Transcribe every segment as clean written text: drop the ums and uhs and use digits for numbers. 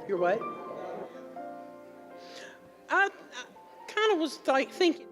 You're what? I kind of was like thinking.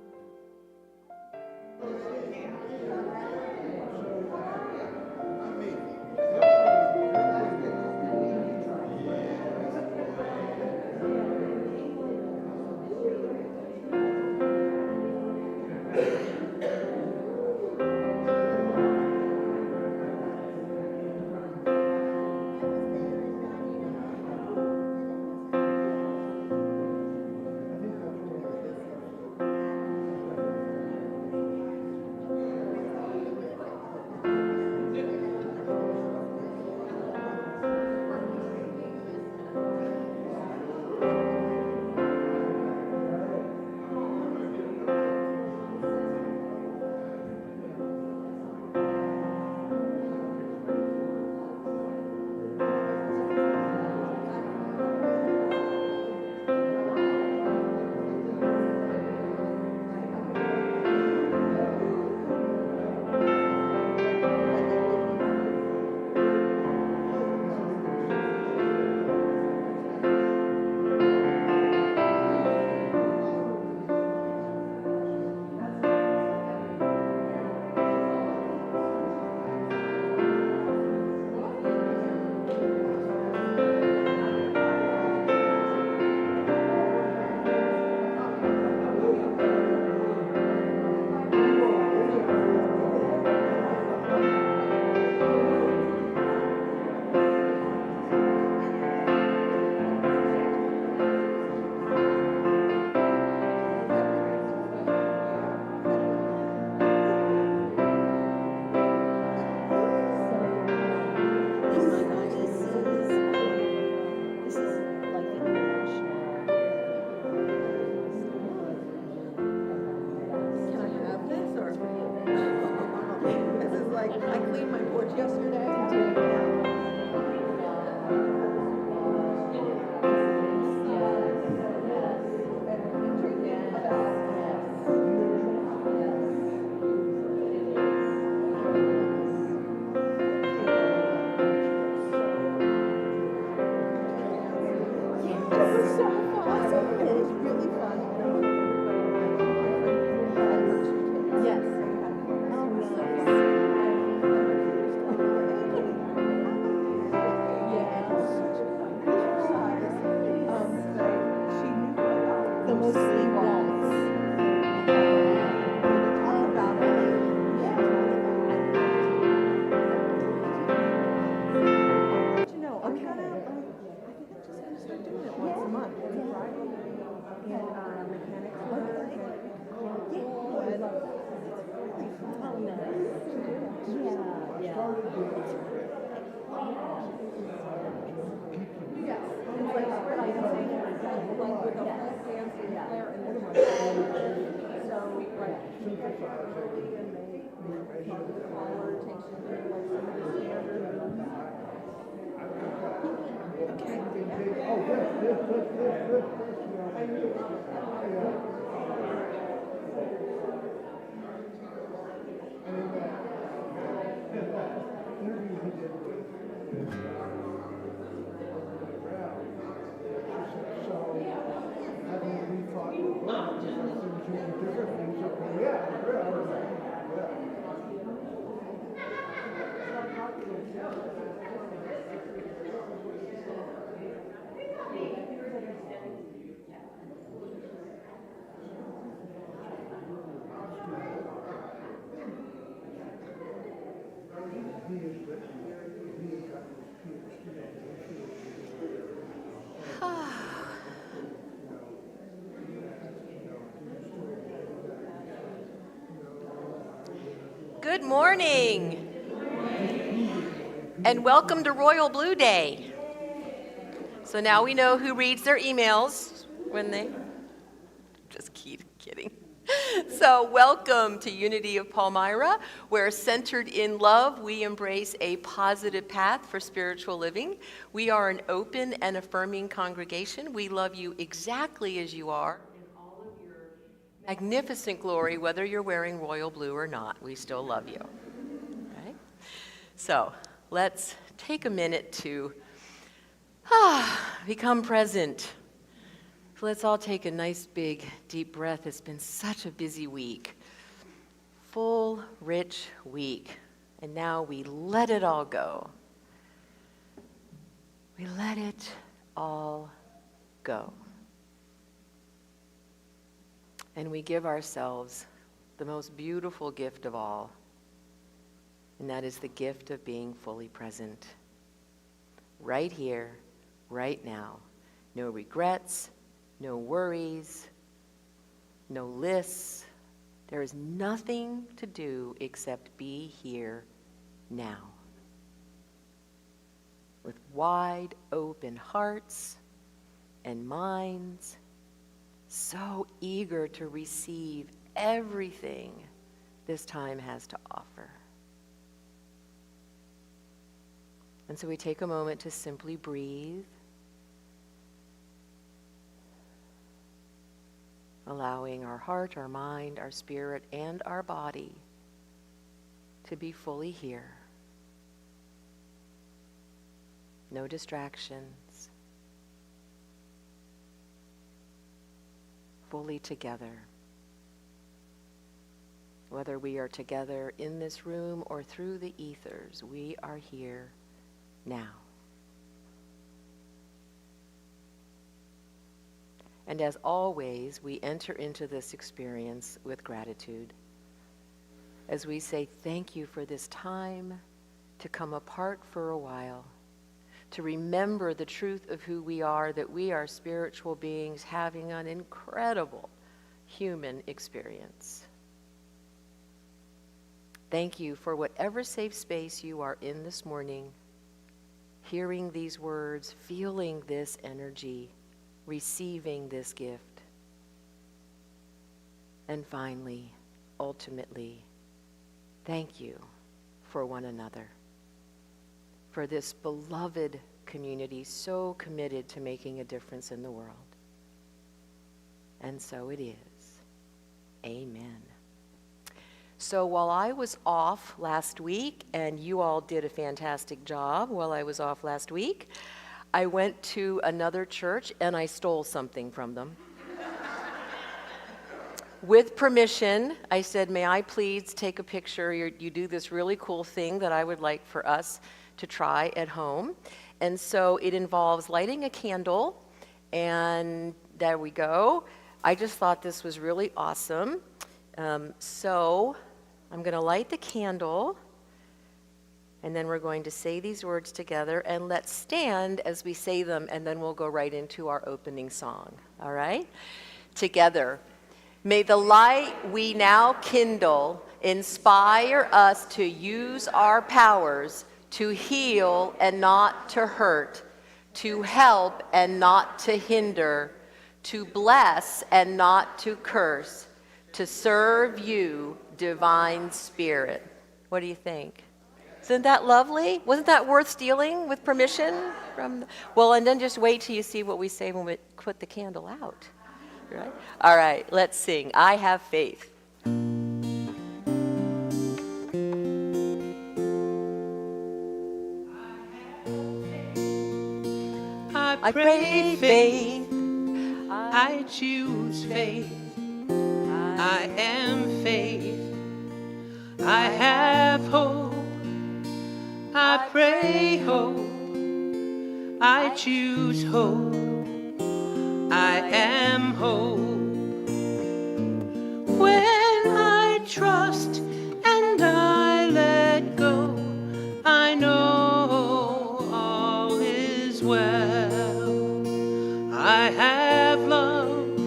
Good morning, and welcome to Royal Blue Day. So now we know who reads their emails when they, just kidding. So welcome to Unity of Palmyra, where centered in love, we embrace a positive path for spiritual living. We are an open and affirming congregation. We love you exactly as you are, in all of your magnificent glory, whether you're wearing royal blue or not. We still love you. So let's take a minute to become present. So let's all take a nice big deep breath. It's been such a busy week. Full, rich week. And now we let it all go. We let it all go. And we give ourselves the most beautiful gift of all, and that is the gift of being fully present. Right here, right now. No regrets, no worries, no lists. There is nothing to do except be here now. With wide open hearts and minds, so eager to receive everything this time has to offer. And so we take a moment to simply breathe, allowing our heart, our mind, our spirit, and our body to be fully here. No distractions. Fully together. Whether we are together in this room or through the ethers, we are here now. And as always, we enter into this experience with gratitude. As we say thank you for this time to come apart for a while, to remember the truth of who we are, that we are spiritual beings having an incredible human experience. Thank you for whatever safe space you are in this morning, hearing these words, feeling this energy, receiving this gift. And finally, ultimately, thank you for one another, for this beloved community so committed to making a difference in the world. And so it is. Amen. So while I was off last week, and you all did a fantastic job while I was off last week, I went to another church and I stole something from them. With permission, I said, may I please take a picture? You do this really cool thing that I would like for us to try at home. And so it involves lighting a candle, and there we go. I just thought this was really awesome. So I'm going to light the candle, and then we're going to say these words together, and let's stand as we say them, and then we'll go right into our opening song. All right? Together. May the light we now kindle inspire us to use our powers to heal and not to hurt, to help and not to hinder, to bless and not to curse, to serve you, divine spirit. What do you think? Isn't that lovely? Wasn't that worth stealing with permission from? Well, and then just wait till you see what we say when we put the candle out. Right? All right, let's sing. I have faith. I pray faith. I choose faith. I am faith. I have hope. I pray hope. I choose hope. I am hope. When I trust and I let go, I know all is well. I have love.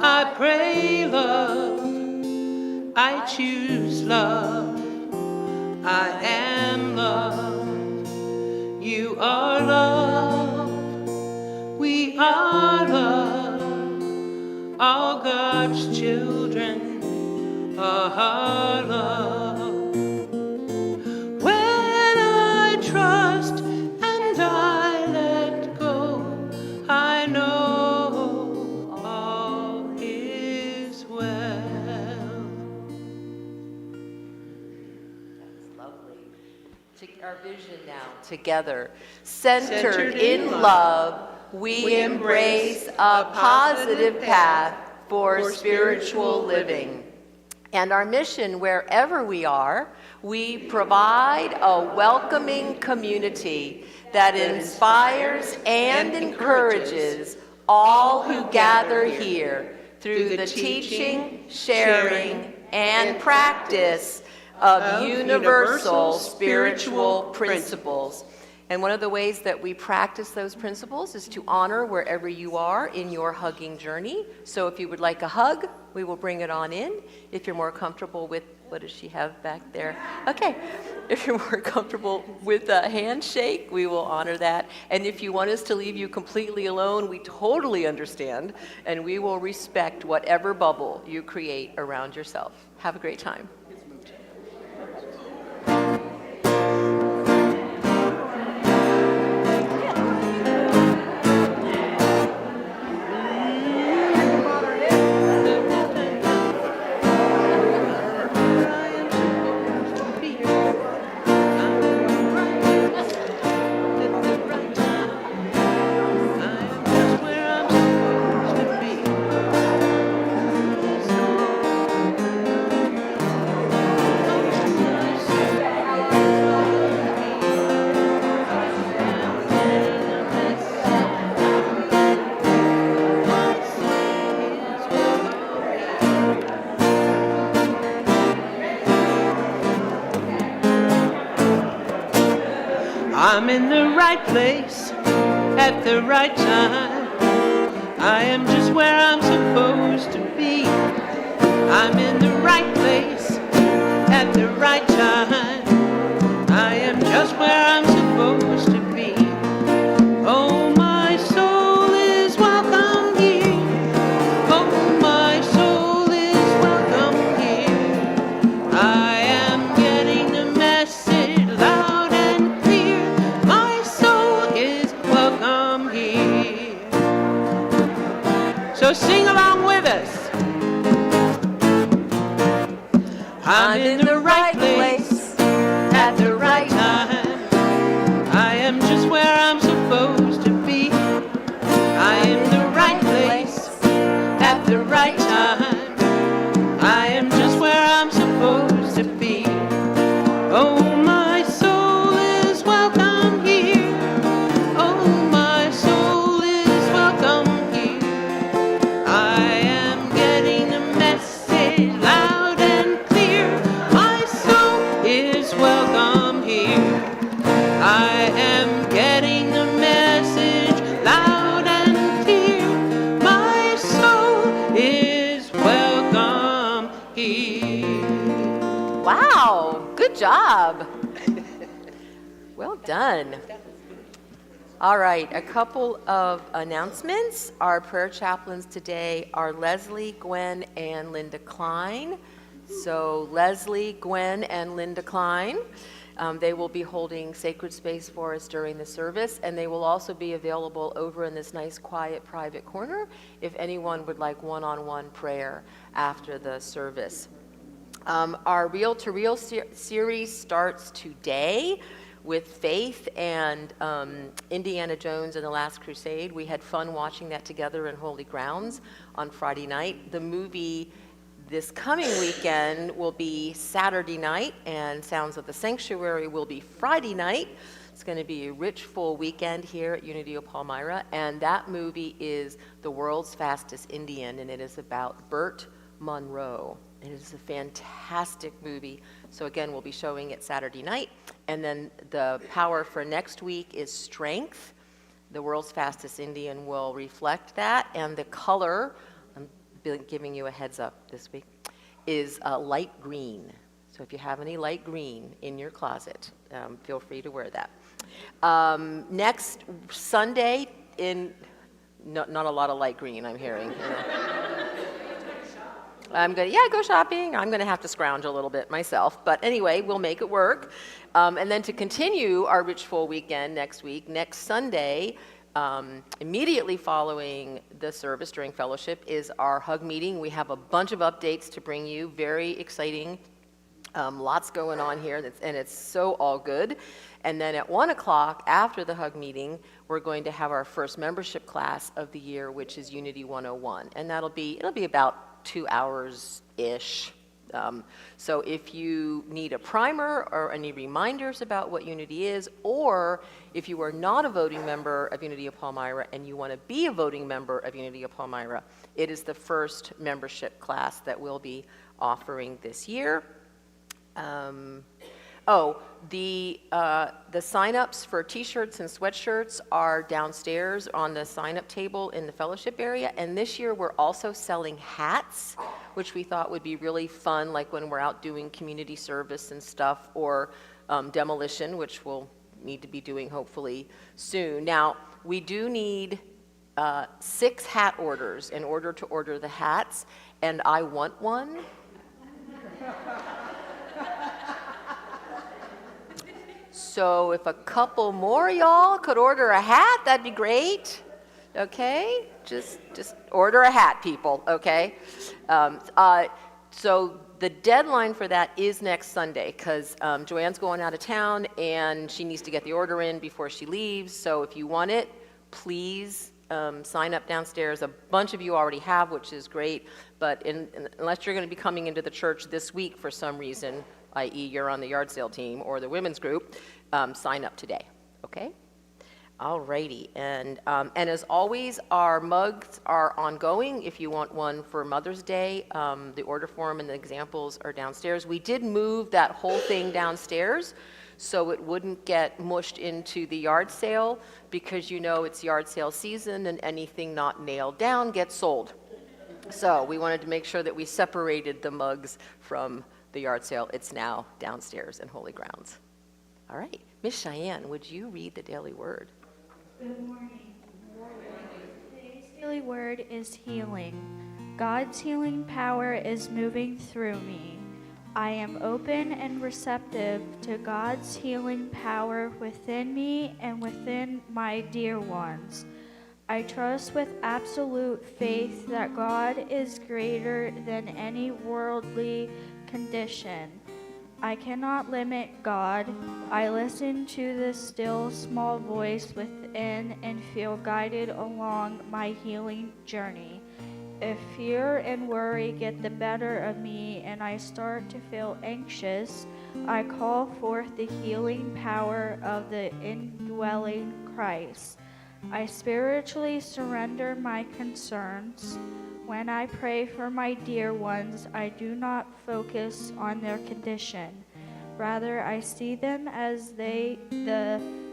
I pray love. I choose love. I am love. You are love. We are love. All God's children are love. When I trust and I let go, I know all is well. Lovely. Our vision now together, centered in love, we embrace a positive path for spiritual living. And our mission, wherever we are, we provide a welcoming community that inspires and encourages all who gather here through the teaching, sharing, and practice of universal spiritual principles. And one of the ways that we practice those principles is to honor wherever you are in your hugging journey. So if you would like a hug, we will bring it on in. If you're more comfortable with, what does she have back there? Okay. If you're more comfortable with a handshake, we will honor that. And if you want us to leave you completely alone, we totally understand. And we will respect whatever bubble you create around yourself. Have a great time. I'm in the right place at the right time. I am just where I'm supposed to be. I'm in the right place at the right time. I am just where I'm supposed to be. Oh, my soul is welcome here. Oh, my soul is welcome here. I am getting the message loud and clear. My soul is welcome here. So sing along with us. I'm in the right place at the right time. I am just where I'm supposed to be. I am the right place at the right time. I am just where I'm supposed to be. Oh, my soul is welcome here. Oh, my soul is welcome here. I am getting the message loud and clear. My soul is welcome here. I am getting the message loud and clear. My soul is welcome here. Wow, good job. Well done. All right, a couple of announcements. Our prayer chaplains today are Leslie, Gwen, and Linda Klein. So Leslie, Gwen, and Linda Klein. They will be holding sacred space for us during the service, and they will also be available over in this nice, quiet, private corner if anyone would like one-on-one prayer after the service. Our Reel to Reel series starts today with Faith and Indiana Jones and the Last Crusade. We had fun watching that together in Holy Grounds on Friday night. The movie this coming weekend will be Saturday night, and Sounds of the Sanctuary will be Friday night. It's going to be a rich, full weekend here at Unity of Palmyra, and that movie is The World's Fastest Indian, and it is about Burt Munro. It is a fantastic movie. So again, we'll be showing it Saturday night. And then the power for next week is Strength. The World's Fastest Indian will reflect that. And the color, I'm giving you a heads up this week, is light green. So if you have any light green in your closet, feel free to wear that. Next Sunday, not a lot of light green, I'm hearing. I'm going to, go shopping. I'm going to have to scrounge a little bit myself. But anyway, we'll make it work. And then to continue our Rich Full Weekend next week, next Sunday, immediately following the service during fellowship is our hug meeting. We have a bunch of updates to bring you, very exciting. Lots going on here, and it's so all good. And then at 1 o'clock, after the hug meeting, we're going to have our first membership class of the year, which is Unity 101. And it'll be about 2 hours-ish. So if you need a primer or any reminders about what Unity is, or if you are not a voting member of Unity of Palmyra and you want to be a voting member of Unity of Palmyra, it is the first membership class that we'll be offering this year. The sign-ups for t-shirts and sweatshirts are downstairs on the sign-up table in the fellowship area. And this year we're also selling hats, which we thought would be really fun, like when we're out doing community service and stuff, or demolition, which we'll need to be doing hopefully soon. Now, we do need 6 hat orders in order to order the hats, and I want one. So if a couple more y'all could order a hat, that'd be great. Okay? Just order a hat, people, okay? So the deadline for that is next Sunday, because Joanne's going out of town and she needs to get the order in before she leaves. So if you want it, please sign up downstairs. A bunch of you already have, which is great, but unless you're going to be coming into the church this week for some reason, i.e. you're on the yard sale team or the women's group, sign up today, okay? Alrighty, and as always, our mugs are ongoing. If you want one for Mother's Day, the order form and the examples are downstairs. We did move that whole thing downstairs so it wouldn't get mushed into the yard sale, because you know it's yard sale season and anything not nailed down gets sold. So we wanted to make sure that we separated the mugs from the yard sale. It's now downstairs in Holy Grounds. All right, Miss Cheyenne, would you read the daily word? Good morning. Today's daily word is healing. God's healing power is moving through me. I am open and receptive to God's healing power within me and within my dear ones. I trust with absolute faith that God is greater than any worldly condition. I cannot limit God. I listen to the still small voice within and feel guided along my healing journey. If fear and worry get the better of me and I start to feel anxious, I call forth the healing power of the indwelling Christ. I spiritually surrender my concerns. When I pray for my dear ones, I do not focus on their condition. Rather, I see them as the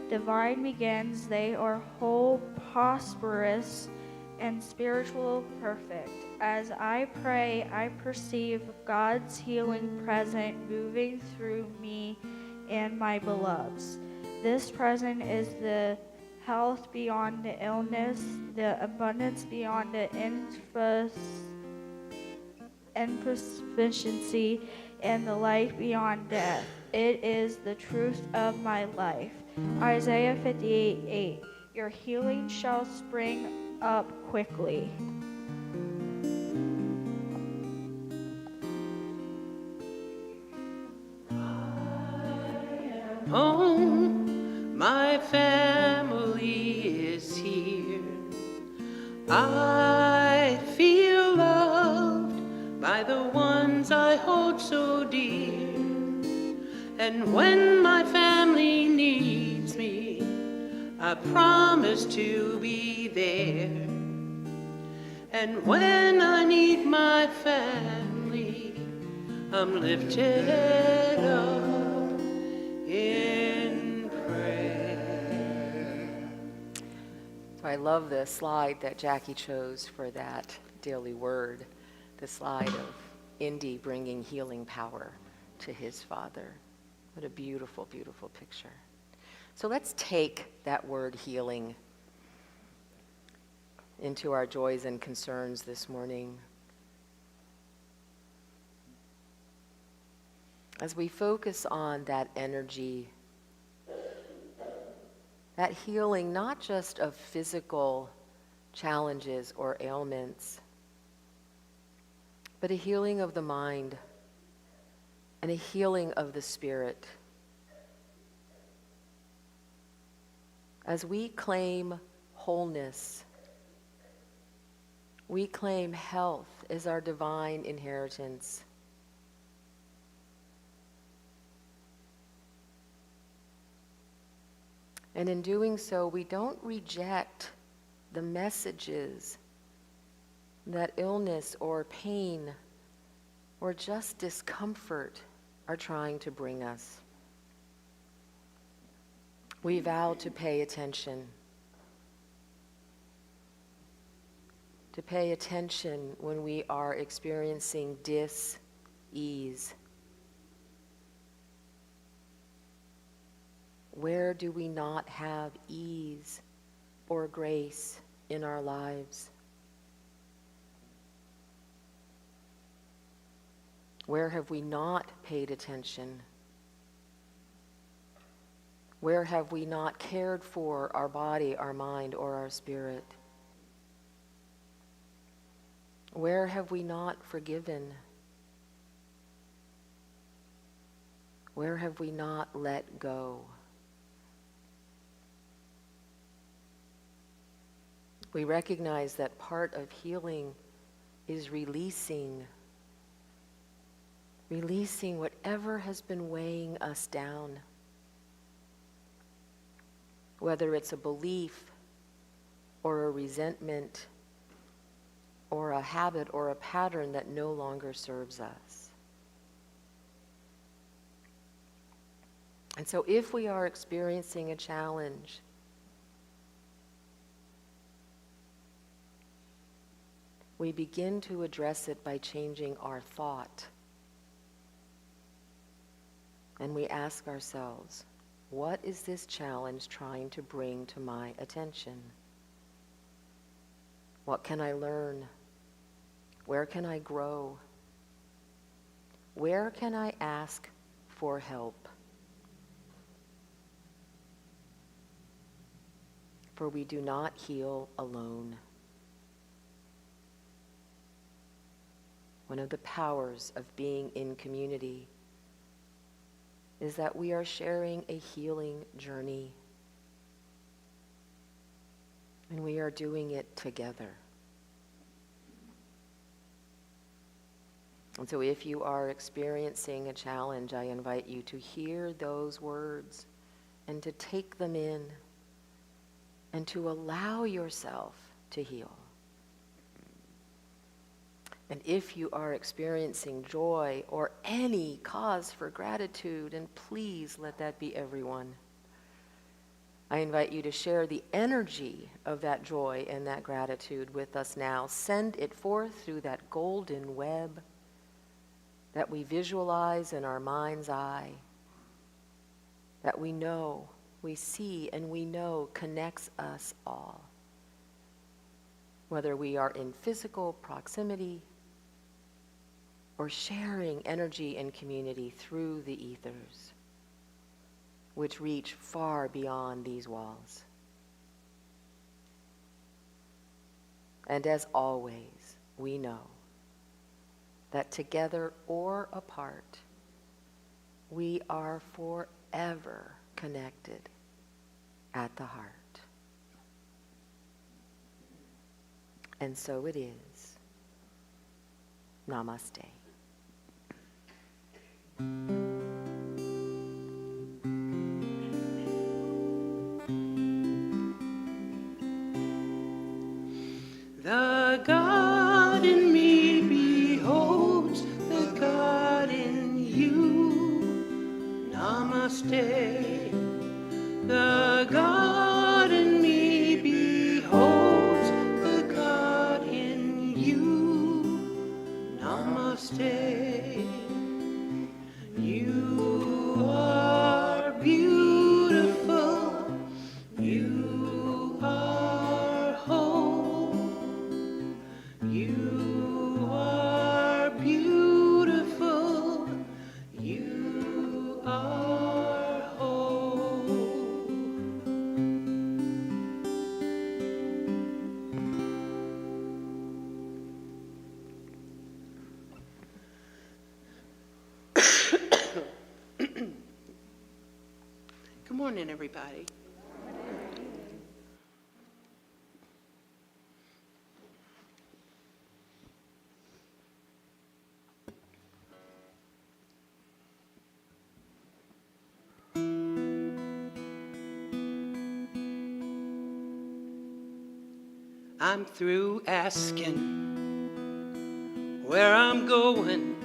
divine begins. They are whole, prosperous, and spiritual perfect. As I pray, I perceive God's healing presence moving through me and my beloveds. This present is the health beyond the illness, the abundance beyond the insufficiency, and the life beyond death. It is the truth of my life. Isaiah 58:8. Your healing shall spring up quickly. Home, my family is here. I feel loved by the ones I hold so dear. And when my family needs me, I promise to be there. And when I need my family, I'm lifted up in prayer. So I love the slide that Jackie chose for that daily word, the slide of Indy bringing healing power to his father. What a beautiful, beautiful picture. So let's take that word healing into our joys and concerns this morning. As we focus on that energy, that healing not just of physical challenges or ailments, but a healing of the mind and a healing of the spirit. As we claim wholeness, we claim health as our divine inheritance. And in doing so, we don't reject the messages that illness or pain or just discomfort are trying to bring us. We vow to pay attention. To pay attention when we are experiencing dis-ease. Where do we not have ease or grace in our lives? Where have we not paid attention? Where have we not cared for our body, our mind, or our spirit? Where have we not forgiven? Where have we not let go? We recognize that part of healing is releasing whatever has been weighing us down. Whether it's a belief or a resentment or a habit or a pattern that no longer serves us. And so if we are experiencing a challenge, we begin to address it by changing our thought. And we ask ourselves, what is this challenge trying to bring to my attention? What can I learn? Where can I grow? Where can I ask for help? For we do not heal alone. One of the powers of being in community is that we are sharing a healing journey. And we are doing it together. And so if you are experiencing a challenge, I invite you to hear those words and to take them in and to allow yourself to heal. And if you are experiencing joy or any cause for gratitude, and please let that be everyone, I invite you to share the energy of that joy and that gratitude with us now. Send it forth through that golden web that we visualize in our mind's eye, that we know, we see, and we know connects us all. Whether we are in physical proximity or sharing energy and community through the ethers, which reach far beyond these walls. And as always, we know that together or apart, we are forever connected at the heart. And so it is. Namaste. The God in me beholds the God in you. Namaste. The God in me beholds the God in you. Namaste. You are beautiful. You are whole. You are beautiful. You are whole. Good morning, everybody. I'm through asking where I'm going.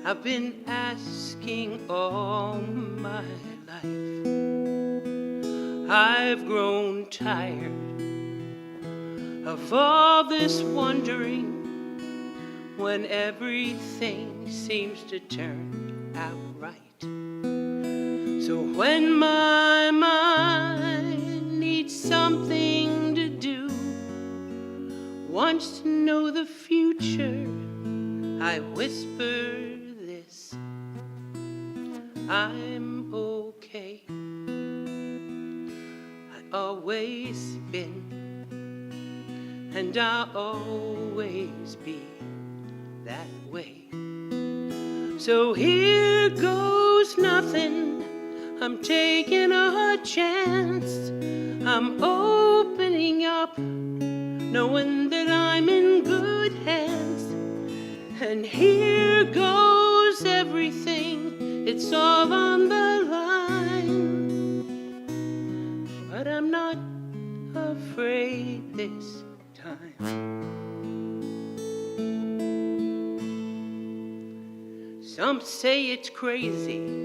I've been asking all my life. I've grown tired of all this wondering when everything seems to turn out right. So when my mind needs something to do, wants to know the future, I whisper this: I'm okay. I always been, and I'll always be that way. So here goes nothing. I'm taking a chance. I'm opening up, knowing that I'm in good hands. And here goes everything. It's all on the line. But I'm not afraid this time. Some say it's crazy.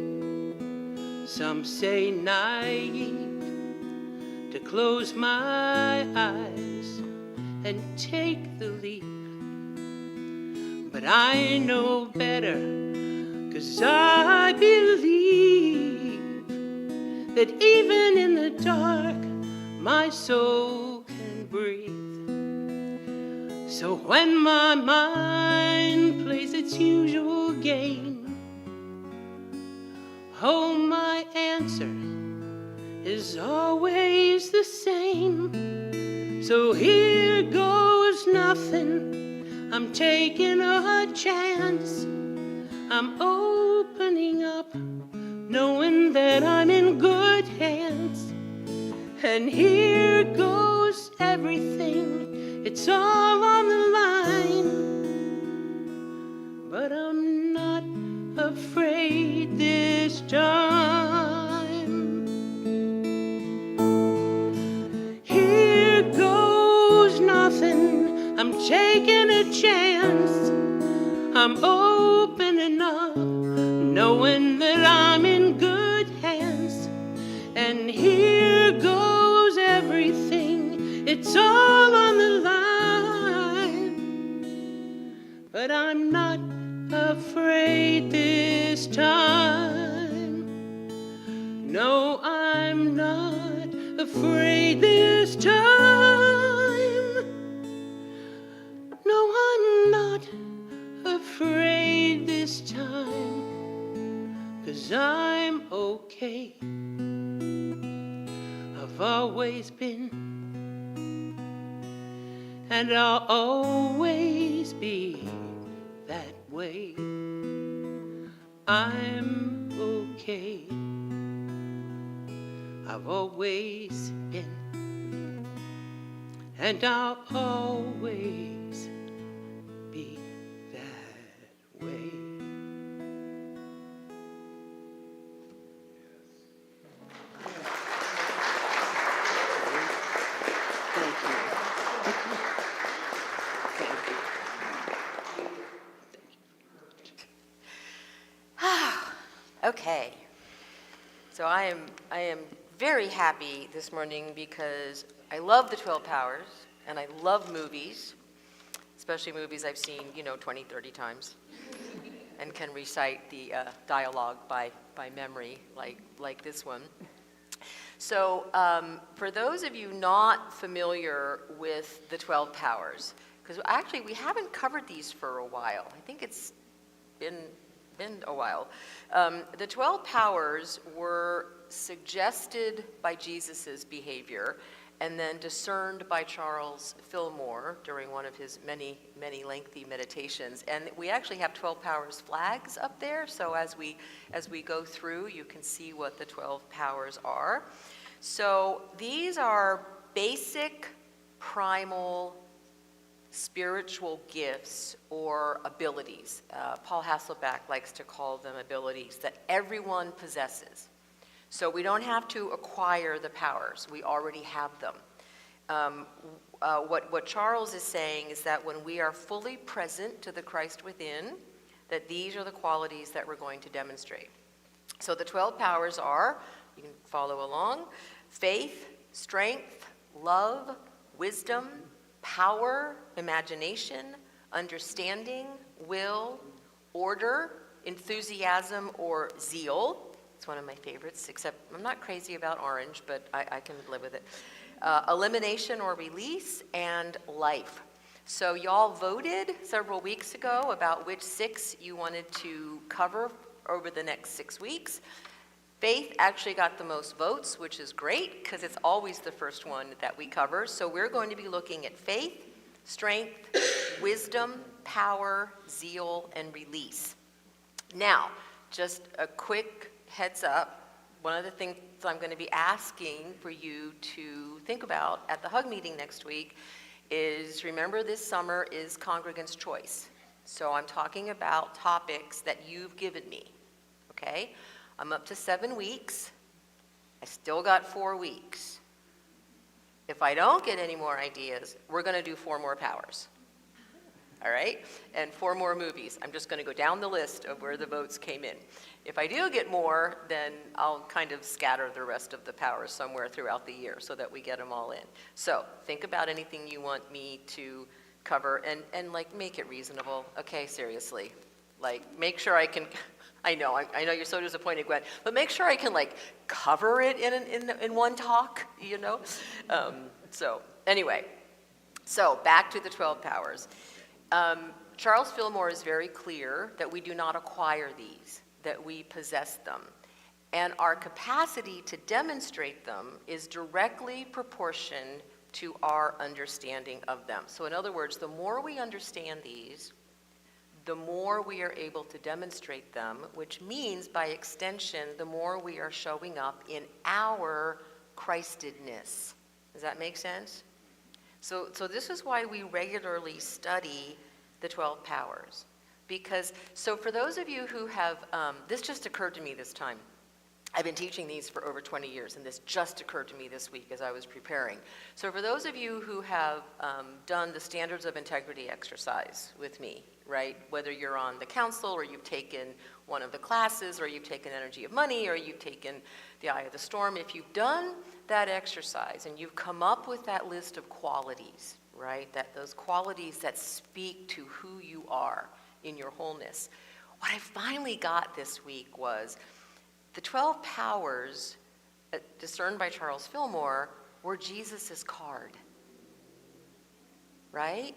Some say naive to close my eyes and take the leap. But I know better, 'cause I believe that even in the dark, my soul can breathe. So when my mind plays its usual game, oh, my answer is always the same. So here goes nothing. I'm taking a chance. I'm opening up, knowing that I'm in good hands. And here goes everything. It's all on the line. But I'm not afraid this time. Here goes nothing. I'm taking a chance. I'm opening up, knowing that I'm in good hands. And here goes everything. It's all on the line. But I'm not afraid this time. No, I'm not afraid this time. No, I'm not afraid this time. 'Cause I'm okay. I've always been, and I'll always be that way. I'm okay. I've always been, and I'll always be that way. Thank you. Okay, so I am very happy this morning because I love the 12 Powers and I love movies, especially movies I've seen, 20, 30 times, and can recite the dialogue by memory like this one. So for those of you not familiar with the 12 Powers, because actually we haven't covered these for a while. I think it's been a while. The 12 powers were suggested by Jesus's behavior and then discerned by Charles Fillmore during one of his many, many lengthy meditations. And we actually have 12 powers flags up there, so as we go through, you can see what the 12 powers are. So these are basic, primal, spiritual gifts or abilities. Paul Hasselbeck likes to call them abilities that everyone possesses. So we don't have to acquire the powers. We already have them. What Charles is saying is that when we are fully present to the Christ within, that these are the qualities that we're going to demonstrate. So the 12 powers are, you can follow along, faith, strength, love, wisdom, power, imagination, understanding, will, order, enthusiasm, or zeal. It's one of my favorites, except I'm not crazy about orange, but I can live with it. Elimination or release, and life. So y'all voted several weeks ago about which 6 you wanted to cover over the next 6 weeks. Faith actually got the most votes, which is great because it's always the first one that we cover. So we're going to be looking at faith, strength, wisdom, power, zeal, and release. Now, just a quick heads up, one of the things I'm going to be asking for you to think about at the Hug meeting next week is, remember this summer is Congregants' Choice. So I'm talking about topics that you've given me, okay? I'm up to 7 weeks. I still got 4 weeks. If I don't get any more ideas, we're going to do 4 more powers. All right? And 4 more movies. I'm just going to go down the list of where the votes came in. If I do get more, then I'll kind of scatter the rest of the powers somewhere throughout the year so that we get them all in. So think about anything you want me to cover and like make it reasonable. Okay, seriously. Like make sure I can, I know you're so disappointed, Gwen, but make sure I can like cover it in one talk, you know? So anyway, so back to the 12 powers. Charles Fillmore is very clear that we do not acquire these, that we possess them. And our capacity to demonstrate them is directly proportioned to our understanding of them. So in other words, the more we understand these, the more we are able to demonstrate them, which means by extension, the more we are showing up in our Christedness. Does that make sense? So this is why we regularly study the 12 powers. Because, so for those of you who have, this just occurred to me this time. I've been teaching these for over 20 years, and this just occurred to me this week as I was preparing. So for those of you who have done the Standards of Integrity exercise with me, right, whether you're on the council or you've taken one of the classes or you've taken Energy of Money or you've taken the Eye of the Storm, if you've done that exercise and you've come up with that list of qualities, right, that those qualities that speak to who you are in your wholeness, what I finally got this week was the 12 powers discerned by Charles Fillmore were Jesus's card, right?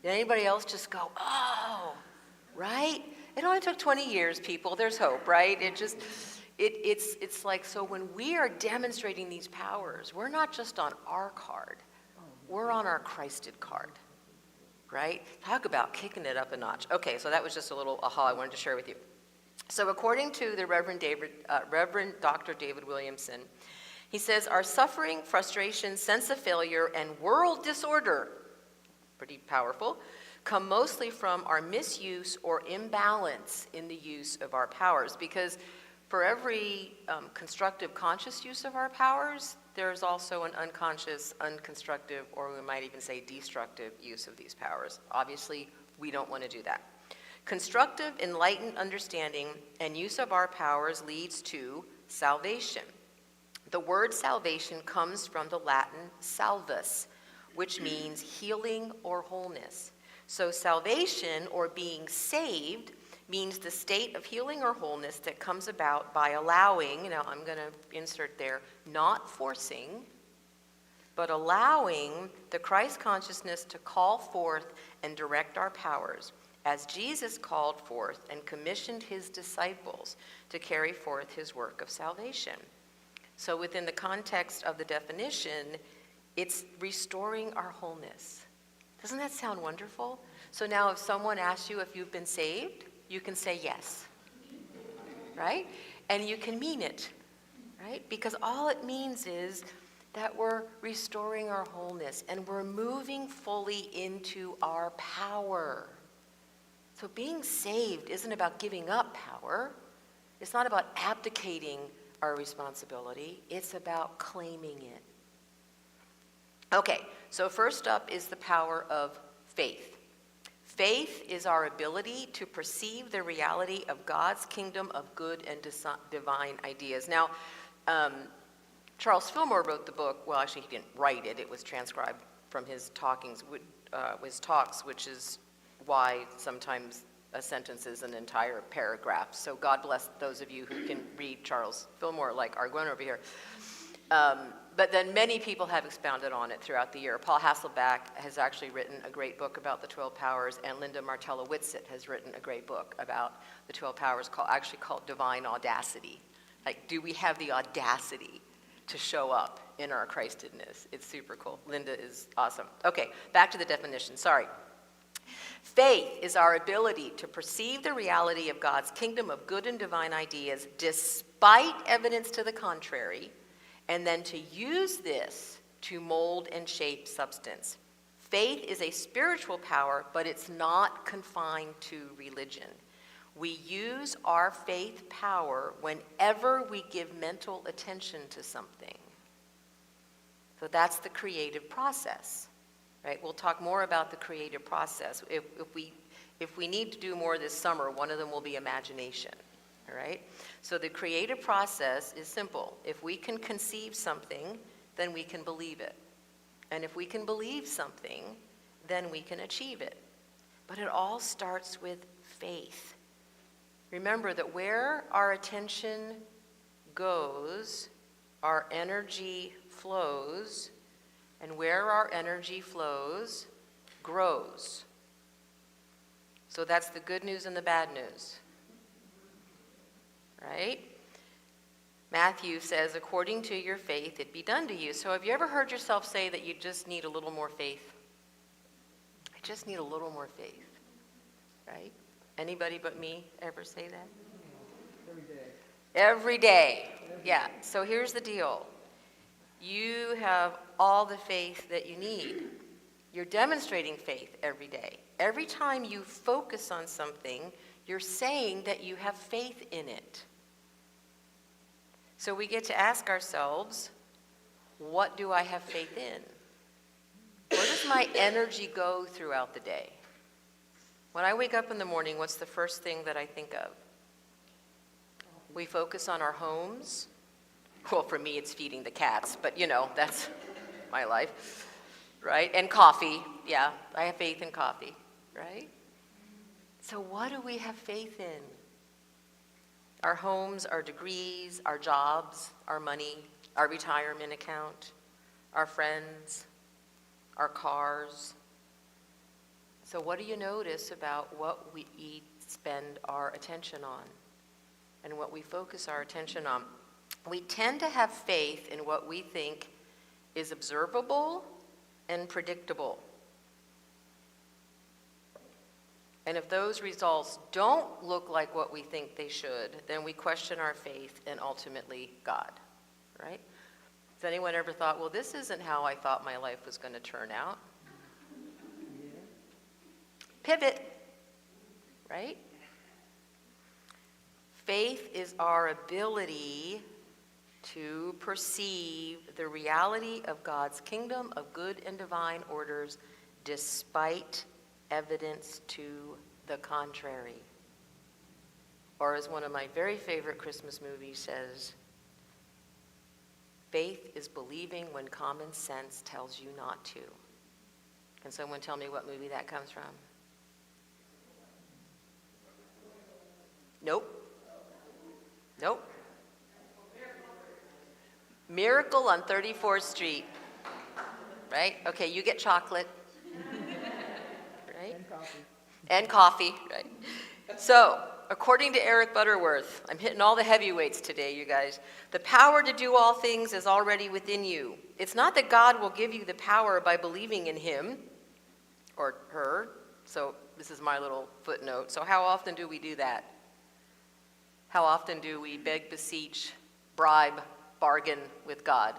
Did anybody else just go, oh, right? It only took 20 years, people. There's hope, right? It's like, so when we are demonstrating these powers, we're not just on our card. We're on our Christed card, right? Talk about kicking it up a notch. Okay, so that was just a little aha I wanted to share with you. So according to the Reverend Dr. David Williamson, he says, our suffering, frustration, sense of failure, and world disorder, pretty powerful, come mostly from our misuse or imbalance in the use of our powers. Because for every constructive, conscious use of our powers, there's also an unconscious, unconstructive, or we might even say destructive use of these powers. Obviously, we don't want to do that. Constructive, enlightened understanding and use of our powers leads to salvation. The word salvation comes from the Latin salvus, which means healing or wholeness. So salvation, or being saved, means the state of healing or wholeness that comes about by allowing, now I'm going to insert there, not forcing, but allowing the Christ consciousness to call forth and direct our powers, as Jesus called forth and commissioned his disciples to carry forth his work of salvation. So within the context of the definition, it's restoring our wholeness. Doesn't that sound wonderful? So now if someone asks you if you've been saved, you can say yes, right? And you can mean it, right? Because all it means is that we're restoring our wholeness and we're moving fully into our power. So being saved isn't about giving up power. It's not about abdicating our responsibility. It's about claiming it. Okay, so first up is the power of faith. Faith is our ability to perceive the reality of God's kingdom of good and divine ideas. Now, Charles Fillmore wrote the book. Well, actually, he didn't write it. It was transcribed from his talks, which is why sometimes a sentence is an entire paragraph. So God bless those of you who can read Charles Fillmore, like our Gwen over here. But then many people have expounded on it throughout the year. Paul Hasselbeck has actually written a great book about the 12 Powers, and Linda Martella-Whitsitt has written a great book about the 12 Powers called Divine Audacity. Like, do we have the audacity to show up in our Christedness? It's super cool. Linda is awesome. Okay, back to the definition. Sorry. Faith is our ability to perceive the reality of God's kingdom of good and divine ideas despite evidence to the contrary, and then to use this to mold and shape substance. Faith is a spiritual power, but it's not confined to religion. We use our faith power whenever we give mental attention to something. So that's the creative process, right? We'll talk more about the creative process. If we need to do more this summer, one of them will be imagination. All right? So the creative process is simple. If we can conceive something, then we can believe it. And if we can believe something, then we can achieve it. But it all starts with faith. Remember that where our attention goes, our energy flows, and where our energy flows, grows. So that's the good news and the bad news. Right? Matthew says, according to your faith, it be done to you. So have you ever heard yourself say that you just need a little more faith? I just need a little more faith. Right? Anybody but me ever say that? Every day. Every day. Yeah. So here's the deal. You have all the faith that you need. You're demonstrating faith every day. Every time you focus on something, you're saying that you have faith in it. So we get to ask ourselves, what do I have faith in? Where does my energy go throughout the day? When I wake up in the morning, what's the first thing that I think of? We focus on our homes. Well, for me, it's feeding the cats, but that's my life, right? And coffee. Yeah, I have faith in coffee, right? So what do we have faith in? Our homes, our degrees, our jobs, our money, our retirement account, our friends, our cars. So what do you notice about what we spend our attention on and what we focus our attention on? We tend to have faith in what we think is observable and predictable. And if those results don't look like what we think they should, then we question our faith and ultimately God, right? Has anyone ever thought, well, this isn't how I thought my life was going to turn out? Yeah. Pivot, right? Faith is our ability to perceive the reality of God's kingdom of good and divine orders despite evidence to the contrary. Or as one of my very favorite Christmas movies says, faith is believing when common sense tells you not to. Can someone tell me what movie that comes from? Nope. Nope. Miracle on 34th Street. Right? Okay, you get chocolate. Right? And coffee. And coffee, right? So, according to Eric Butterworth, I'm hitting all the heavyweights today, you guys. The power to do all things is already within you. It's not that God will give you the power by believing in him or her. So, this is my little footnote. So, how often do we do that? How often do we beg, beseech, bribe, bargain with God?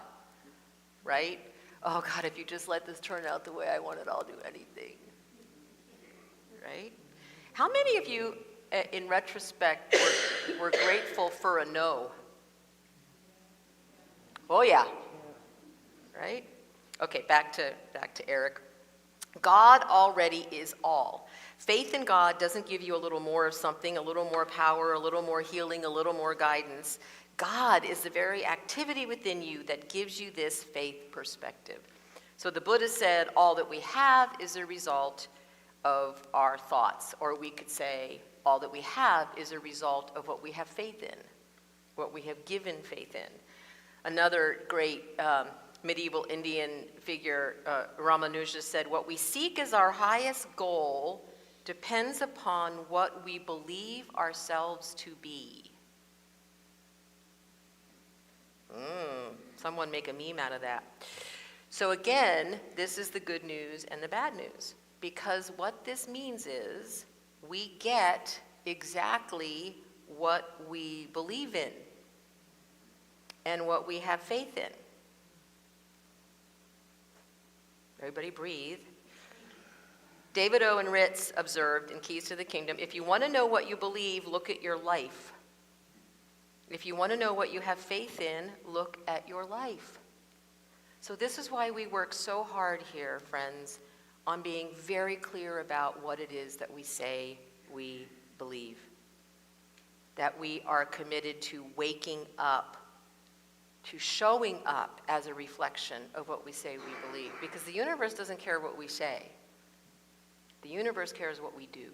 Right? Oh, God, if you just let this turn out the way I want it, I'll do anything. Right? How many of you, in retrospect, were grateful for a no? Oh, yeah. Right? Okay, back to Eric. God already is all. Faith in God doesn't give you a little more of something, a little more power, a little more healing, a little more guidance. God is the very activity within you that gives you this faith perspective. So the Buddha said all that we have is a result of our thoughts, or we could say all that we have is a result of what we have faith in, what we have given faith in. Another great medieval Indian figure, Ramanuja, said, what we seek as our highest goal depends upon what we believe ourselves to be. Someone make a meme out of that. So again, this is the good news and the bad news, because what this means is we get exactly what we believe in and what we have faith in. Everybody breathe. David Owen Ritz observed in Keys to the Kingdom, if you want to know what you believe, look at your life. If you want to know what you have faith in, look at your life. So this is why we work so hard here, friends, on being very clear about what it is that we say we believe. That we are committed to waking up, to showing up as a reflection of what we say we believe. Because the universe doesn't care what we say. The universe cares what we do.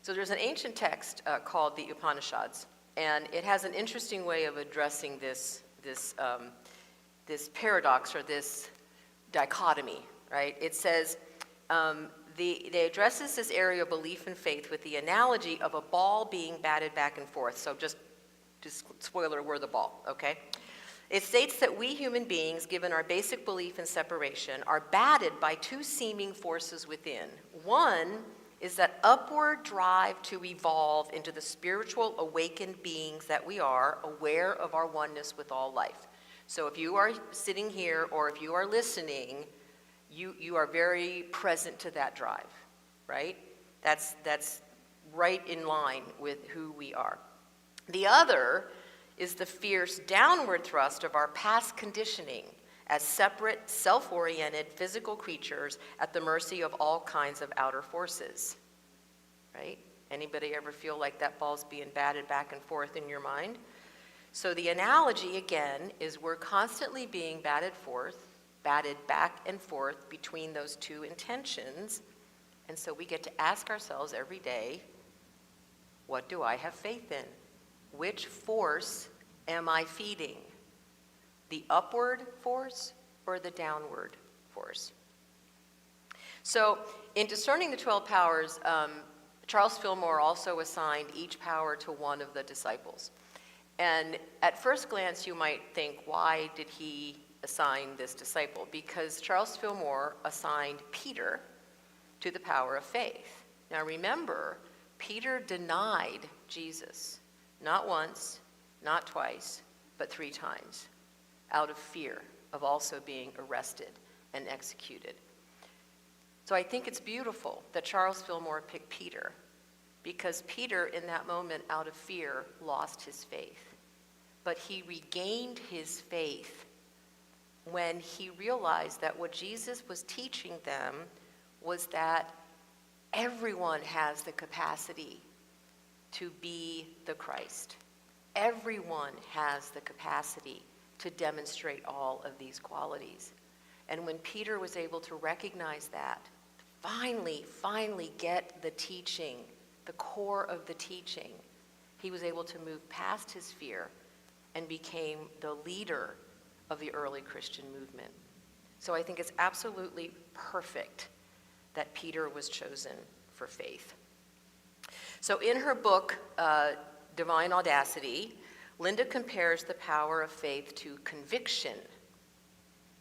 So there's an ancient text called the Upanishads, and it has an interesting way of addressing this paradox or this dichotomy, right? It says, it addresses this area of belief and faith with the analogy of a ball being batted back and forth. So just spoiler, we're the ball, okay? It states that we human beings, given our basic belief in separation, are batted by two seeming forces within. One is that upward drive to evolve into the spiritual awakened beings that we are, aware of our oneness with all life. So if you are sitting here or if you are listening, you are very present to that drive, right? That's right in line with who we are. The other is the fierce downward thrust of our past conditioning as separate, self-oriented physical creatures at the mercy of all kinds of outer forces, right? Anybody ever feel like that ball's being batted back and forth in your mind? So the analogy, again, is we're constantly being batted back and forth between those two intentions. And so we get to ask ourselves every day, what do I have faith in? Which force am I feeding? The upward force or the downward force? So in discerning the 12 powers, Charles Fillmore also assigned each power to one of the disciples. And at first glance, you might think, why did he assign this disciple? Because Charles Fillmore assigned Peter to the power of faith. Now remember, Peter denied Jesus, not once, not twice, but 3 times, out of fear of also being arrested and executed. So I think it's beautiful that Charles Fillmore picked Peter, because Peter, in that moment, out of fear, lost his faith. But he regained his faith when he realized that what Jesus was teaching them was that everyone has the capacity to be the Christ. Everyone has the capacity to demonstrate all of these qualities. And when Peter was able to recognize that, finally get the teaching, the core of the teaching, he was able to move past his fear and became the leader of the early Christian movement. So I think it's absolutely perfect that Peter was chosen for faith. So in her book, Divine Audacity, Linda compares the power of faith to conviction.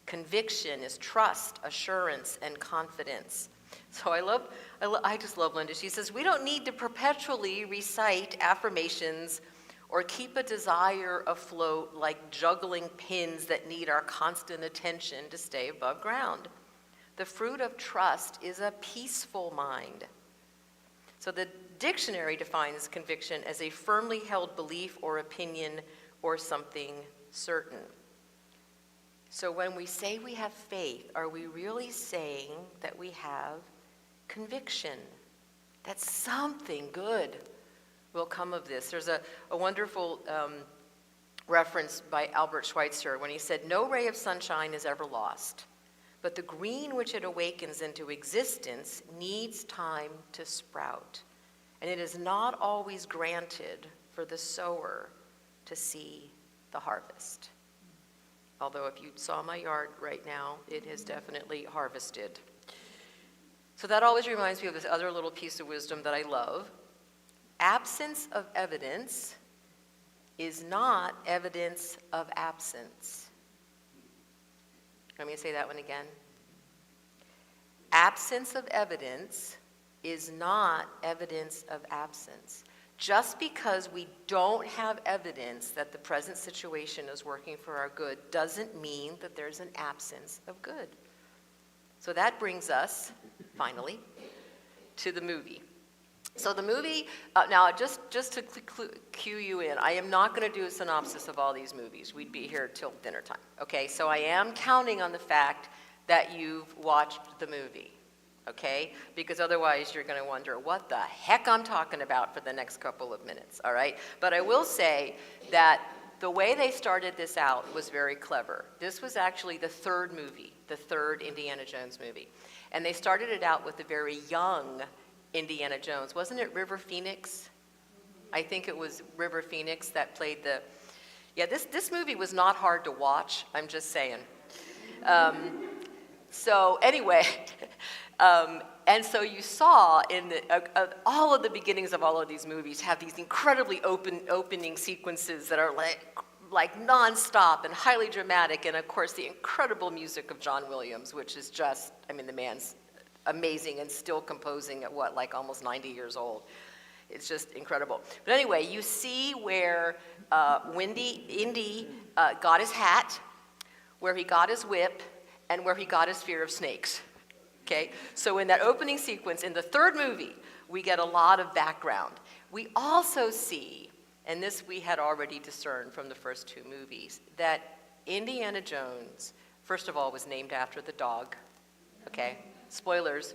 Conviction is trust, assurance, and confidence. So I just love Linda. She says, we don't need to perpetually recite affirmations or keep a desire afloat like juggling pins that need our constant attention to stay above ground. The fruit of trust is a peaceful mind. So the dictionary defines conviction as a firmly held belief or opinion or something certain. So when we say we have faith, are we really saying that we have conviction, that something good will come of this? There's a wonderful reference by Albert Schweitzer when he said, "No ray of sunshine is ever lost, but the green which it awakens into existence needs time to sprout, and it is not always granted for the sower to see the harvest." Although if you saw my yard right now, it has definitely harvested. So that always reminds me of this other little piece of wisdom that I love. Absence of evidence is not evidence of absence. Let me say that one again. Absence of evidence is not evidence of absence. Just because we don't have evidence that the present situation is working for our good doesn't mean that there's an absence of good. So that brings us, finally, to the movie. So the movie, now just to cue you in, I am not going to do a synopsis of all these movies. We'd be here till dinner time. Okay, so I am counting on the fact that you've watched the movie. Okay? Because otherwise you're going to wonder what the heck I'm talking about for the next couple of minutes, all right? But I will say that the way they started this out was very clever. This was actually the third movie, the third Indiana Jones movie. And they started it out with a very young Indiana Jones. Wasn't it River Phoenix? I think it was River Phoenix that played the... Yeah, this movie was not hard to watch, I'm just saying. So anyway... and so you saw in all of the beginnings of all of these movies have these incredibly opening sequences that are like nonstop and highly dramatic, and of course the incredible music of John Williams, which is just, I mean, the man's amazing and still composing at what, like almost 90 years old. It's just incredible. But anyway, you see where Indy got his hat, where he got his whip, and where he got his fear of snakes. Okay, so in that opening sequence, in the third movie, we get a lot of background. We also see, and this we had already discerned from the first two movies, that Indiana Jones, first of all, was named after the dog, okay, spoilers,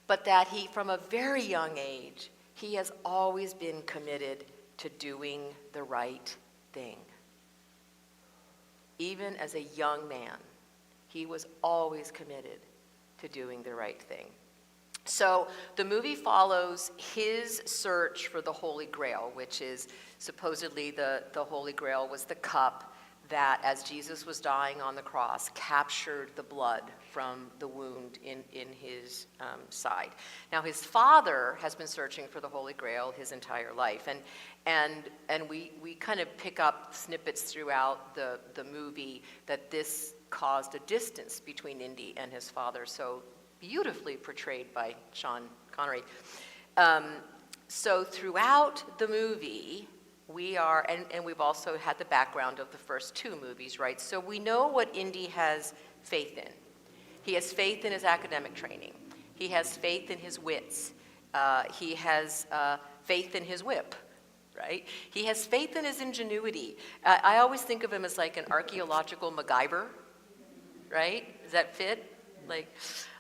but that he, from a very young age, he has always been committed to doing the right thing. Even as a young man, he was always committed to doing the right thing. So the movie follows his search for the Holy Grail, which is supposedly the Holy Grail was the cup that, as Jesus was dying on the cross, captured the blood from the wound in his side. Now his father has been searching for the Holy Grail his entire life, and we kind of pick up snippets throughout the movie that this caused a distance between Indy and his father, so beautifully portrayed by Sean Connery. So throughout the movie, we are, and we've also had the background of the first two movies, right? So we know what Indy has faith in. He has faith in his academic training. He has faith in his wits. He has faith in his whip. Right? He has faith in his ingenuity. I always think of him as like an archaeological MacGyver, right? Does that fit? Like,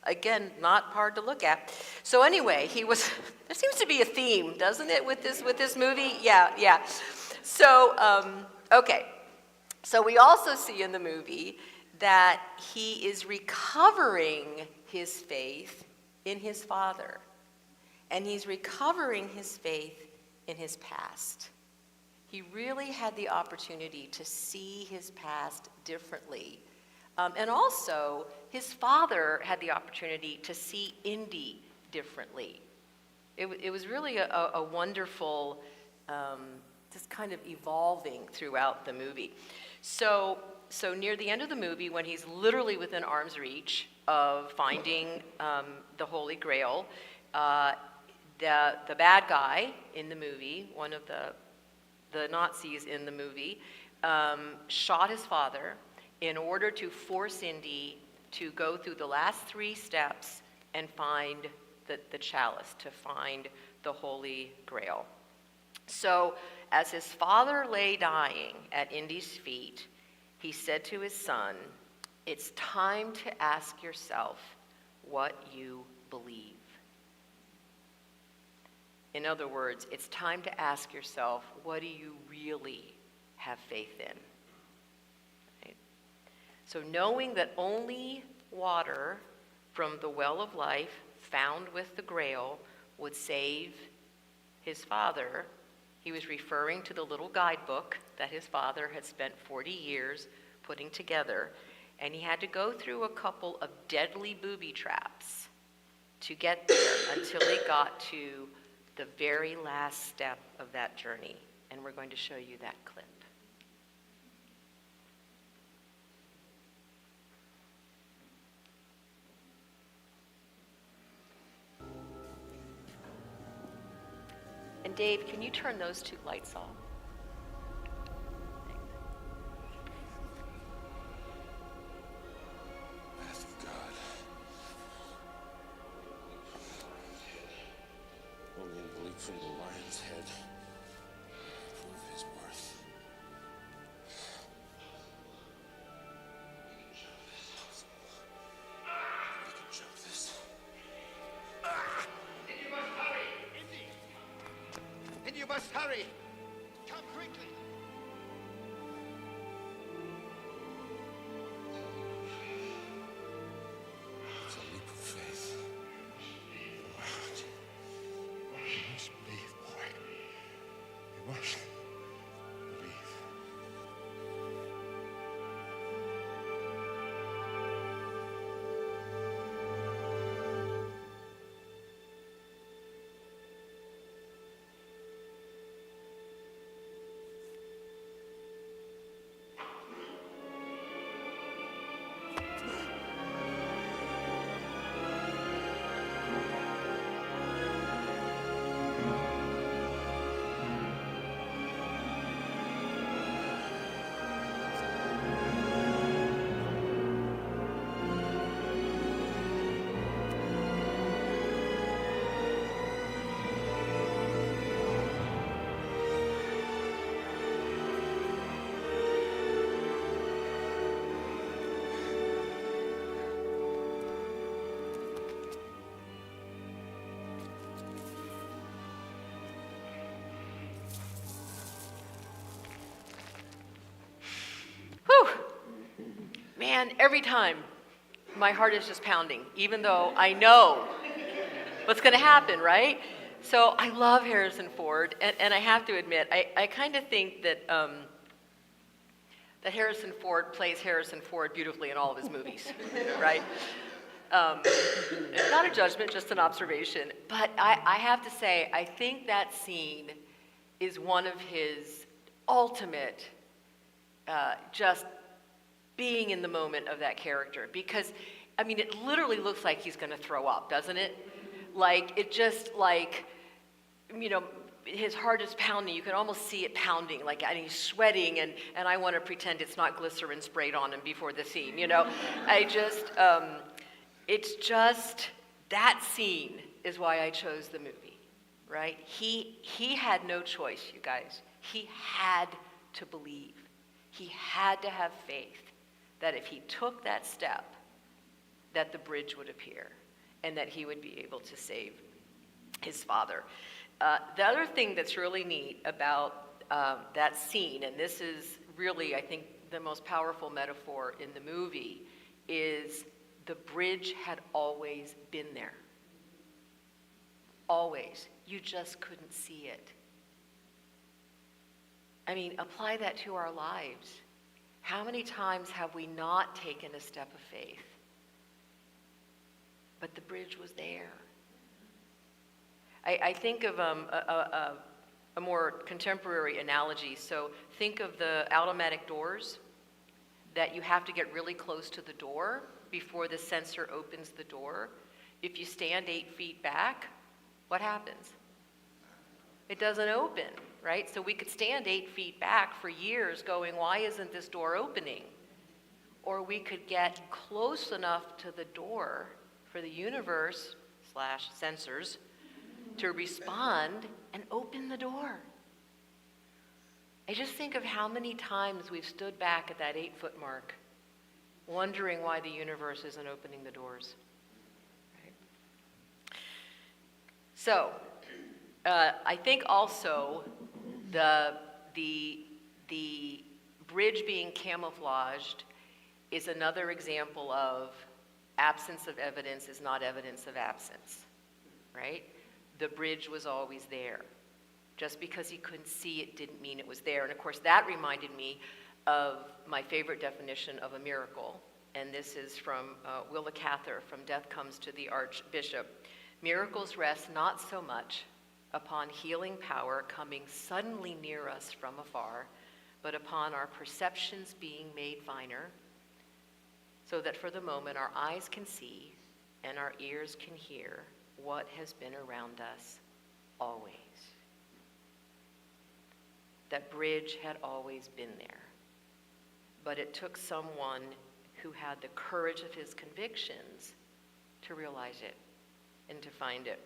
again, not hard to look at. So anyway, there seems to be a theme, doesn't it, with this movie? Yeah. So, okay. So we also see in the movie that he is recovering his faith in his father. And he's recovering his faith in his past. He really had the opportunity to see his past differently. And also, his father had the opportunity to see Indy differently. It was really a wonderful, just kind of evolving throughout the movie. So near the end of the movie, when he's literally within arm's reach of finding the Holy Grail, the bad guy in the movie, one of the Nazis in the movie, shot his father in order to force Indy to go through the last 3 steps and find the chalice, to find the Holy Grail. So As his father lay dying at Indy's feet, he said to his son, "It's time to ask yourself what you believe." In other words, it's time to ask yourself, what do you really have faith in? Right? So knowing that only water from the well of life found with the Grail would save his father, he was referring to the little guidebook that his father had spent 40 years putting together, and he had to go through a couple of deadly booby traps to get there until he got to the very last step of that journey. And we're going to show you that clip. And Dave, can you turn those two lights off? Wrath of God. Only a bleak from the lion's head prove his worth. We can jump this. Indy, you must hurry! Indy! Indy, you must hurry! Come quickly! It's a leap of faith. You must believe, boy. You must believe. Whew! Man, every time my heart is just pounding, even though I know what's going to happen, right? So I love Harrison Ford, and I have to admit, I kind of think that that Harrison Ford plays Harrison Ford beautifully in all of his movies, right? It's not a judgment, just an observation. But I have to say, I think that scene is one of his ultimate, just being in the moment of that character. Because, I mean, it literally looks like he's going to throw up, doesn't it? Like, it just, like, you know, his heart is pounding. You can almost see it pounding, like, and he's sweating, and I want to pretend it's not glycerin sprayed on him before the scene, you know? I just, it's just, that scene is why I chose the movie, right? He had no choice, you guys. He had to believe. He had to have faith that if he took that step, that the bridge would appear and that he would be able to save his father. The other thing that's really neat about that scene, and this is really, I think, the most powerful metaphor in the movie, is the bridge had always been there. Always. You just couldn't see it. I mean, apply that to our lives. How many times have we not taken a step of faith? But the bridge was there. I think of a more contemporary analogy. So think of the automatic doors that you have to get really close to the door before the sensor opens the door. If you stand 8 feet back, what happens? It doesn't open, right? So we could stand 8 feet back for years going, why isn't this door opening? Or we could get close enough to the door for the universe / sensors to respond and open the door. I just think of how many times we've stood back at that 8-foot mark, wondering why the universe isn't opening the doors. Right? So, I think also the bridge being camouflaged is another example of absence of evidence is not evidence of absence, right? The bridge was always there. Just because he couldn't see it didn't mean it was there. And of course, that reminded me of my favorite definition of a miracle. And this is from Willa Cather from Death Comes to the Archbishop. Miracles rest not so much upon healing power coming suddenly near us from afar, but upon our perceptions being made finer, so that for the moment our eyes can see and our ears can hear what has been around us always. That bridge had always been there, but it took someone who had the courage of his convictions to realize it and to find it.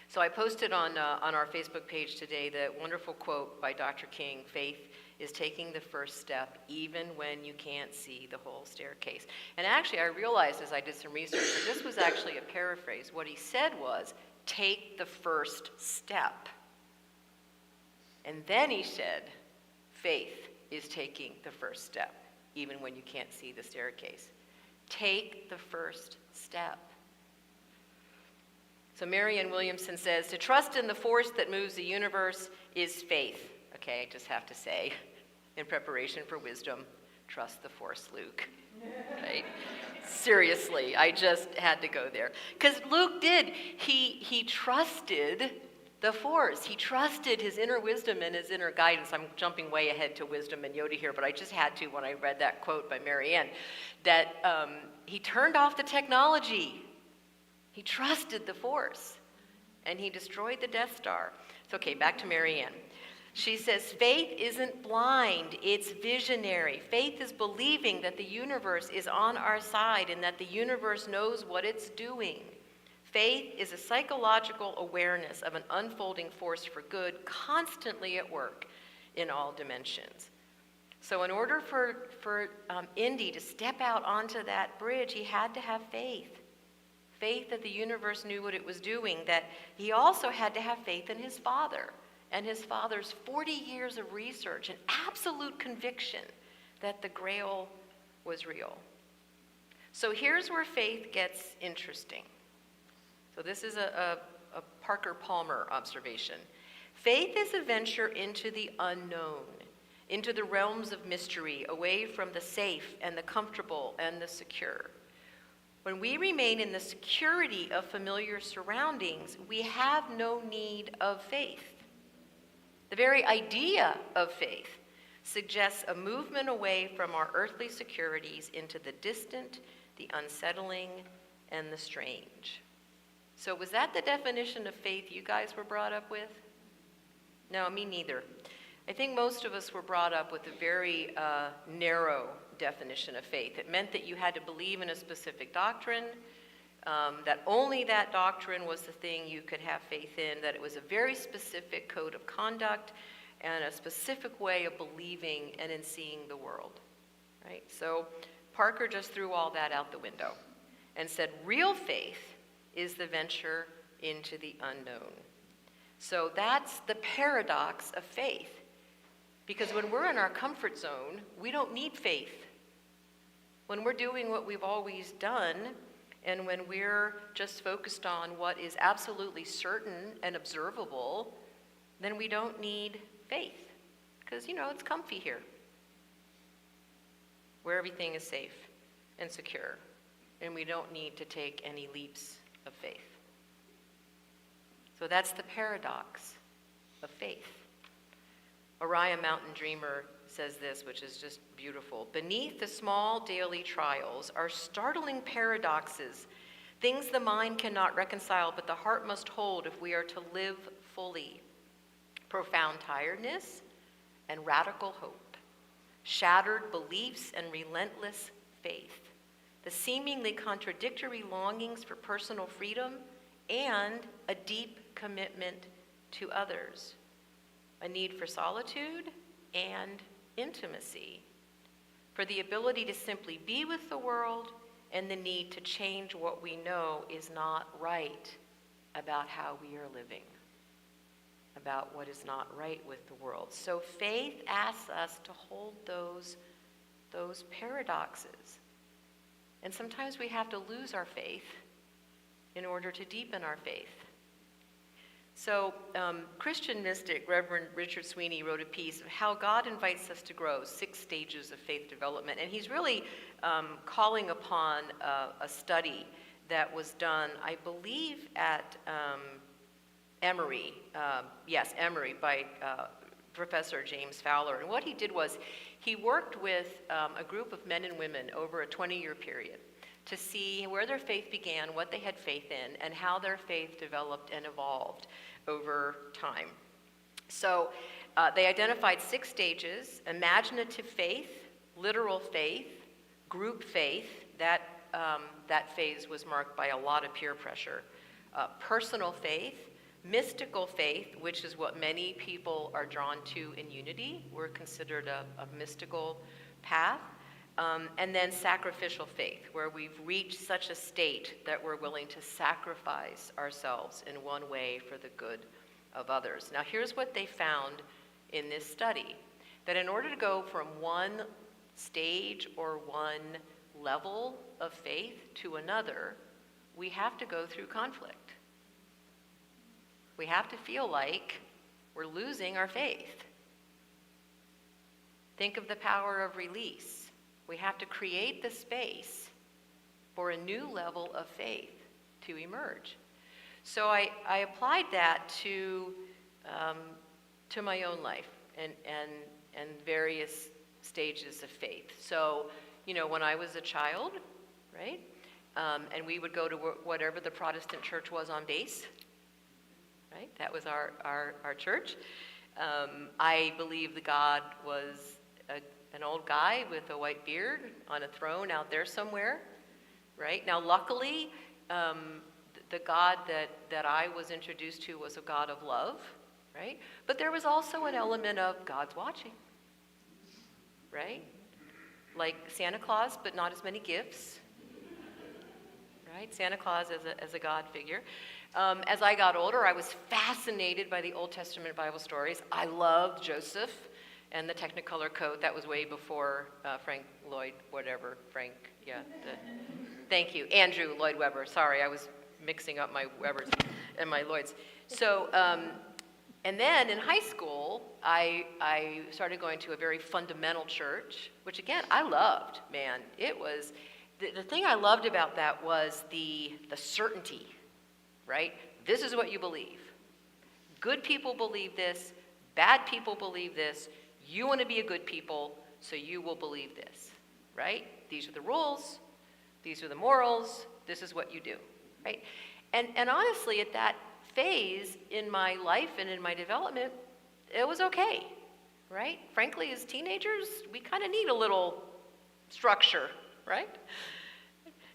So I posted on our Facebook page today the wonderful quote by Dr. King, "Faith is taking the first step even when you can't see the whole staircase." And actually I realized as I did some research that this was actually a paraphrase. What he said was, take the first step. And then he said, faith is taking the first step, even when you can't see the staircase. Take the first step. So Marianne Williamson says, to trust in the force that moves the universe is faith. Okay, I just have to say, in preparation for wisdom, trust the force, Luke. Right? Seriously, I just had to go there. Because Luke did. He trusted the force. He trusted his inner wisdom and his inner guidance. I'm jumping way ahead to wisdom and Yoda here, but I just had to when I read that quote by Marianne, that he turned off the technology. He trusted the force, and he destroyed the Death Star. It's okay, back to Marianne. She says, faith isn't blind, it's visionary. Faith is believing that the universe is on our side and that the universe knows what it's doing. Faith is a psychological awareness of an unfolding force for good constantly at work in all dimensions. So in order for Indy to step out onto that bridge, he had to have faith. Faith that the universe knew what it was doing, that he also had to have faith in his father and his father's 40 years of research and absolute conviction that the Grail was real. So here's where faith gets interesting. So this is a Parker Palmer observation. Faith is a venture into the unknown, into the realms of mystery, away from the safe and the comfortable and the secure. When we remain in the security of familiar surroundings, we have no need of faith. The very idea of faith suggests a movement away from our earthly securities into the distant, the unsettling, and the strange. So was that the definition of faith you guys were brought up with? No, me neither. I think most of us were brought up with a very narrow definition of faith. It meant that you had to believe in a specific doctrine, that only that doctrine was the thing you could have faith in, that it was a very specific code of conduct and a specific way of believing and in seeing the world, right? So Parker just threw all that out the window and said real faith is the venture into the unknown. So that's the paradox of faith. Because when we're in our comfort zone, we don't need faith. When we're doing what we've always done, and when we're just focused on what is absolutely certain and observable, then we don't need faith. Because, it's comfy here, where everything is safe and secure, and we don't need to take any leaps of faith. So that's the paradox of faith. Oriah Mountain Dreamer says this, which is just beautiful. Beneath the small daily trials are startling paradoxes, things the mind cannot reconcile, but the heart must hold if we are to live fully. Profound tiredness and radical hope, shattered beliefs and relentless faith, the seemingly contradictory longings for personal freedom and a deep commitment to others, a need for solitude and intimacy, for the ability to simply be with the world and the need to change what we know is not right about how we are living, about what is not right with the world. So faith asks us to hold those paradoxes. And sometimes we have to lose our faith in order to deepen our faith. So Christian mystic Reverend Richard Sweeney wrote a piece of how God invites us to grow, 6 stages of faith development. And he's really calling upon a study that was done, I believe, at Emory. Emory, by Professor James Fowler. And what he did was he worked with a group of men and women over a 20-year period to see where their faith began, what they had faith in, and how their faith developed and evolved over time. So they identified 6 stages: imaginative faith, literal faith, group faith. That phase was marked by a lot of peer pressure. Personal faith, mystical faith, which is what many people are drawn to in Unity. We're considered a mystical path. And then sacrificial faith, where we've reached such a state that we're willing to sacrifice ourselves in one way for the good of others. Now, here's what they found in this study, that in order to go from one stage or one level of faith to another, we have to go through conflict. We have to feel like we're losing our faith. Think of the power of release. We have to create the space for a new level of faith to emerge. So I applied that to my own life and various stages of faith. So, when I was a child, right, and we would go to whatever the Protestant church was on base, right? That was our church. I believed that God was an old guy with a white beard on a throne out there somewhere, right? Now, luckily, the God that I was introduced to was a God of love, right? But there was also an element of God's watching, right? Like Santa Claus, but not as many gifts, right? Santa Claus as a God figure. As I got older, I was fascinated by the Old Testament Bible stories. I loved Joseph and the Technicolor coat. That was way before Frank Lloyd, whatever, Frank, yeah. Thank you, Andrew Lloyd Webber. Sorry, I was mixing up my Webbers and my Lloyds. So, and then in high school, I started going to a very fundamental church, which again, I loved, man. It was, the thing I loved about that was the certainty, right? This is what you believe. Good people believe this, bad people believe this. You want to be a good people, so you will believe this, right? These are the rules. These are the morals. This is what you do, right? And honestly, at that phase in my life and in my development, it was okay, right? Frankly, as teenagers, we kind of need a little structure, right?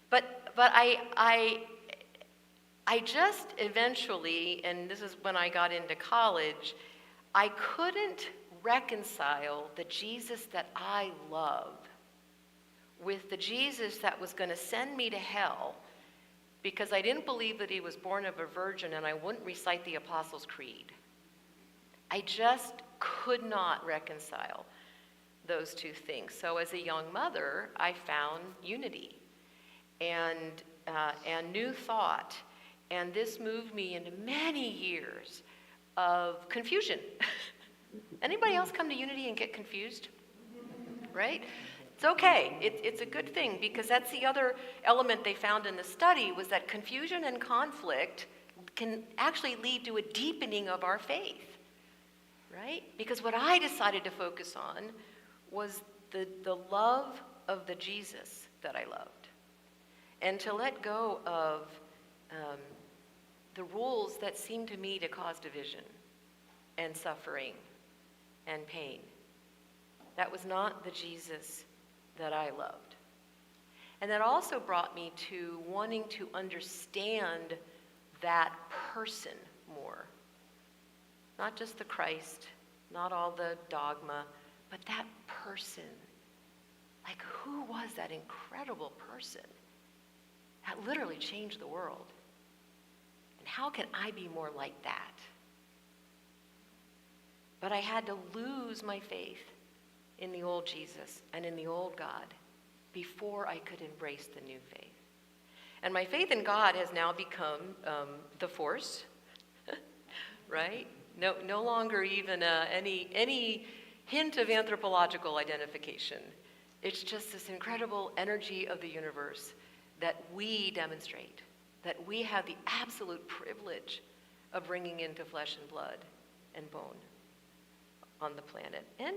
But I just eventually, and this is when I got into college, I couldn't reconcile the Jesus that I love with the Jesus that was going to send me to hell because I didn't believe that he was born of a virgin and I wouldn't recite the Apostles' Creed. I just could not reconcile those two things. So as a young mother, I found unity and new thought, and this moved me into many years of confusion. Anybody else come to Unity and get confused? Right? It's okay. It's a good thing, because that's the other element they found in the study, was that confusion and conflict can actually lead to a deepening of our faith. Right? Because what I decided to focus on was the love of the Jesus that I loved, and to let go of the rules that seemed to me to cause division and suffering and pain. That was not the Jesus that I loved. And that also brought me to wanting to understand that person more. Not just the Christ, not all the dogma, But that person, like, who was that incredible person that literally changed the world? And how can I be more like that? But I had to lose my faith in the old Jesus and in the old God before I could embrace the new faith. And my faith in God has now become the force, right? No longer even any hint of anthropological identification. It's just this incredible energy of the universe that we demonstrate, that we have the absolute privilege of bringing into flesh and blood and bone on the planet. And,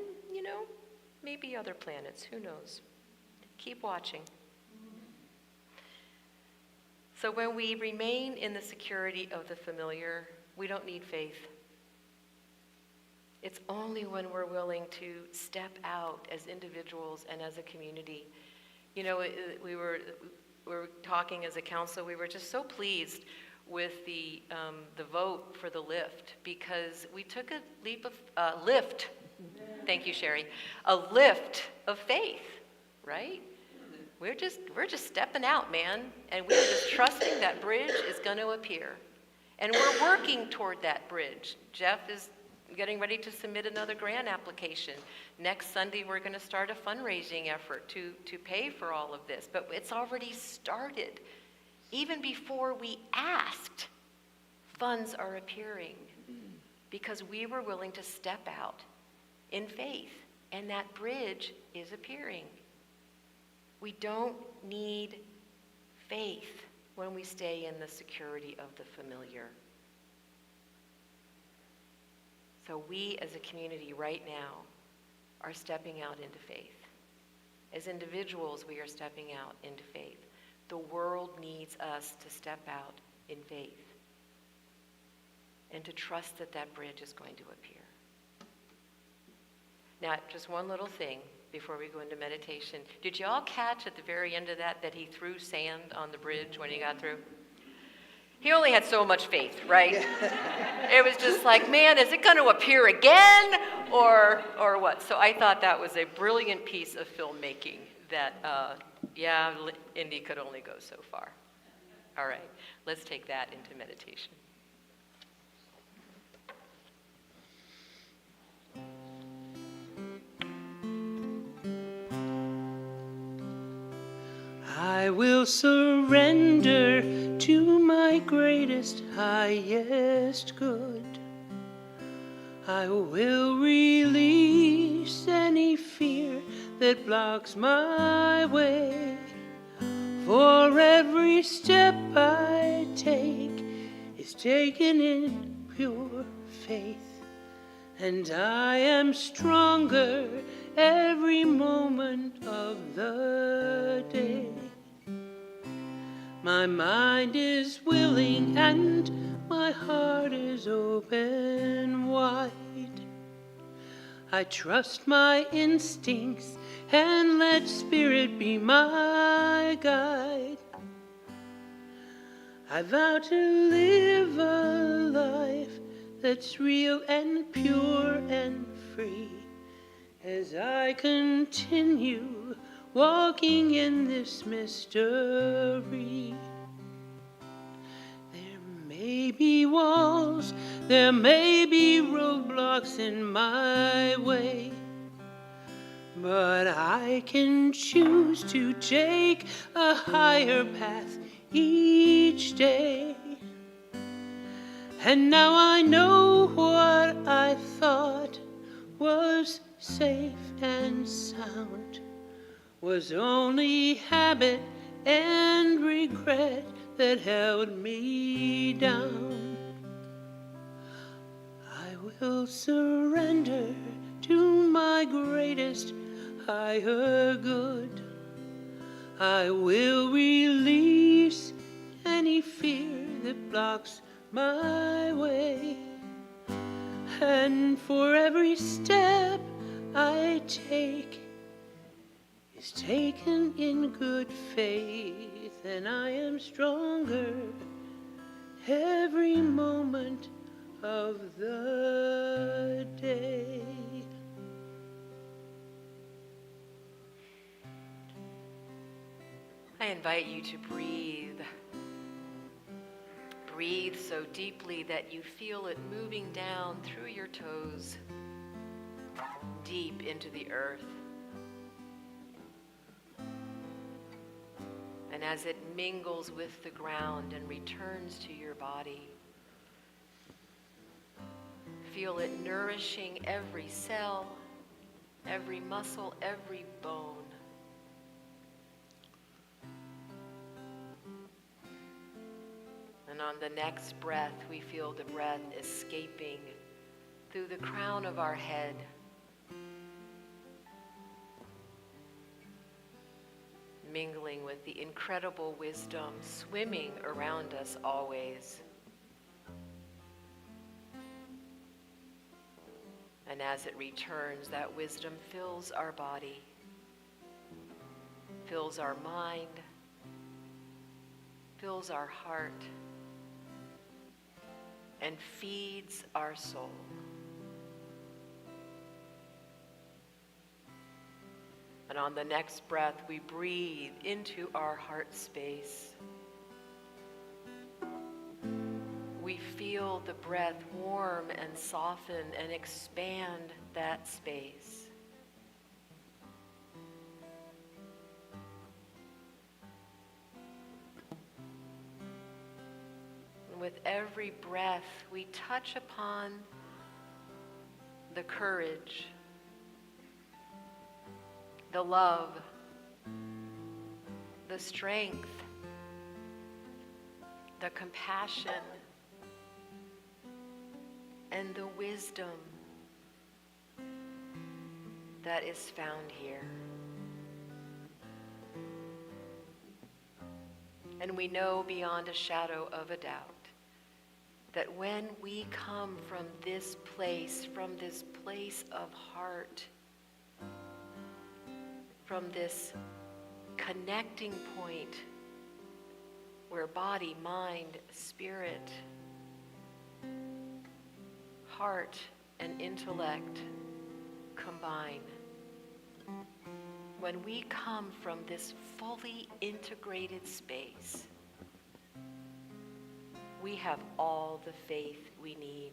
maybe other planets, who knows? Keep watching. So when we remain in the security of the familiar, we don't need faith. It's only when we're willing to step out as individuals and as a community. We were talking as a council. We were just so pleased with the vote for the lift, because we took a lift. Thank you, Sherry. A lift of faith, right? We're just stepping out, man, and we're just trusting that bridge is going to appear. And we're working toward that bridge. Jeff is getting ready to submit another grant application. Next Sunday, we're going to start a fundraising effort to pay for all of this. But it's already started. Even before we asked, funds are appearing because we were willing to step out in faith, and that bridge is appearing. We don't need faith when we stay in the security of the familiar. So we as a community right now are stepping out into faith. As individuals, we are stepping out into faith. The world needs us to step out in faith and to trust that that bridge is going to appear. Now, just one little thing before we go into meditation. Did you all catch at the very end of that he threw sand on the bridge when he got through? He only had so much faith, right? It was just like, man, is it going to appear again or what? So I thought that was a brilliant piece of filmmaking that, Indy could only go so far. All right, let's take that into meditation. I will surrender to my greatest, highest good. I will release any fear that blocks my way. For every step I take is taken in pure faith, and I am stronger every moment of the day. My mind is willing and my heart is open wide. I trust my instincts and let Spirit be my guide. I vow to live a life that's real and pure and free, as I continue walking in this mystery. There may be walls, there may be roadblocks in my way, but I can choose to take a higher path each day. And now I know what I thought was safe and sound was only habit and regret that held me down. I will surrender to my greatest, higher good. I will release any fear that blocks my way. And for every step I take is taken in good faith, and I am stronger every moment of the day. I invite you to breathe. Breathe so deeply that you feel it moving down through your toes, deep into the earth. And as it mingles with the ground and returns to your body, feel it nourishing every cell, every muscle, every bone. And on the next breath, we feel the breath escaping through the crown of our head, mingling with the incredible wisdom swimming around us always. And as it returns, that wisdom fills our body, fills our mind, fills our heart, and feeds our soul. And on the next breath, we breathe into our heart space. We feel the breath warm and soften and expand that space. And with every breath, we touch upon the courage, the love, the strength, the compassion, and the wisdom that is found here. And we know beyond a shadow of a doubt that when we come from this place of heart, from this connecting point where body, mind, spirit, heart, and intellect combine, when we come from this fully integrated space, we have all the faith we need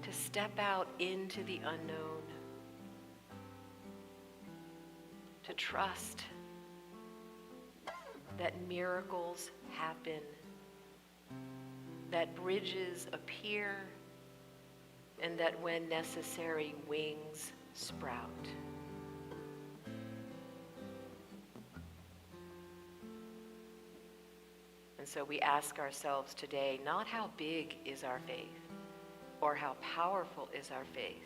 to step out into the unknown, to trust that miracles happen, that bridges appear, and that when necessary, wings sprout. And so we ask ourselves today, not how big is our faith or how powerful is our faith,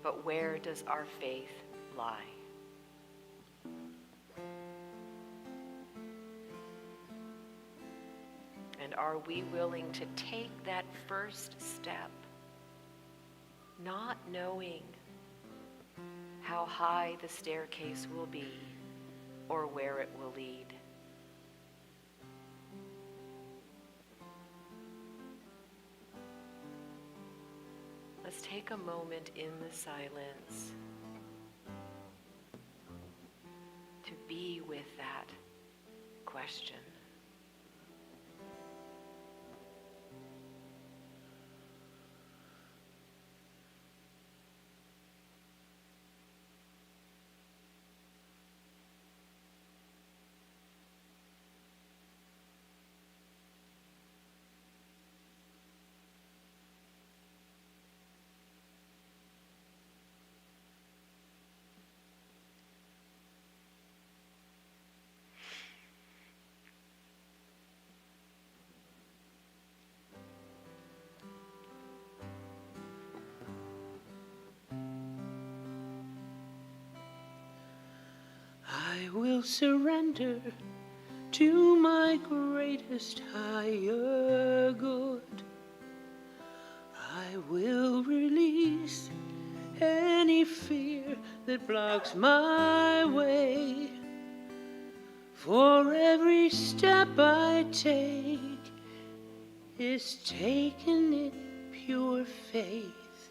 but where does our faith lie? And are we willing to take that first step, not knowing how high the staircase will be or where it will lead? Let's take a moment in the silence to be with that question. I will surrender to my greatest higher good. I will release any fear that blocks my way. For every step I take is taken in pure faith,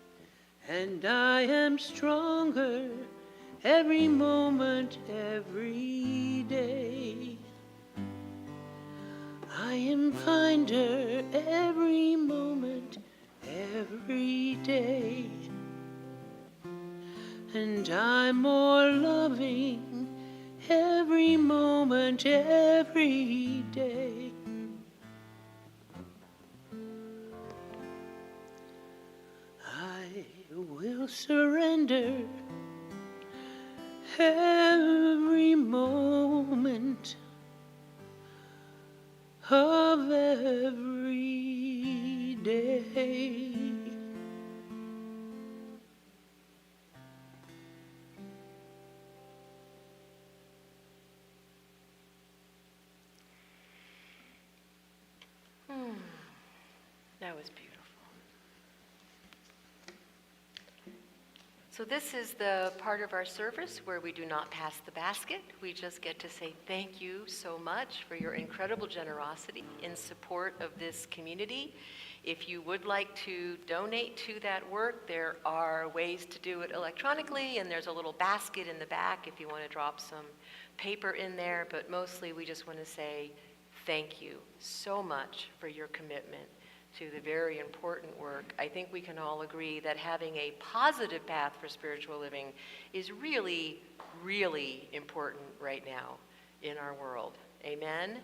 and I am stronger every moment, every day. I am kinder every moment, every day. And I'm more loving every moment, every day. I will surrender every moment of every day. That was beautiful. So this is the part of our service where we do not pass the basket. We just get to say thank you so much for your incredible generosity in support of this community. If you would like to donate to that work, there are ways to do it electronically, and there's a little basket in the back if you want to drop some paper in there. But mostly we just want to say thank you so much for your commitment to the very important work. I think we can all agree that having a positive path for spiritual living is really, really important right now in our world. Amen? Amen.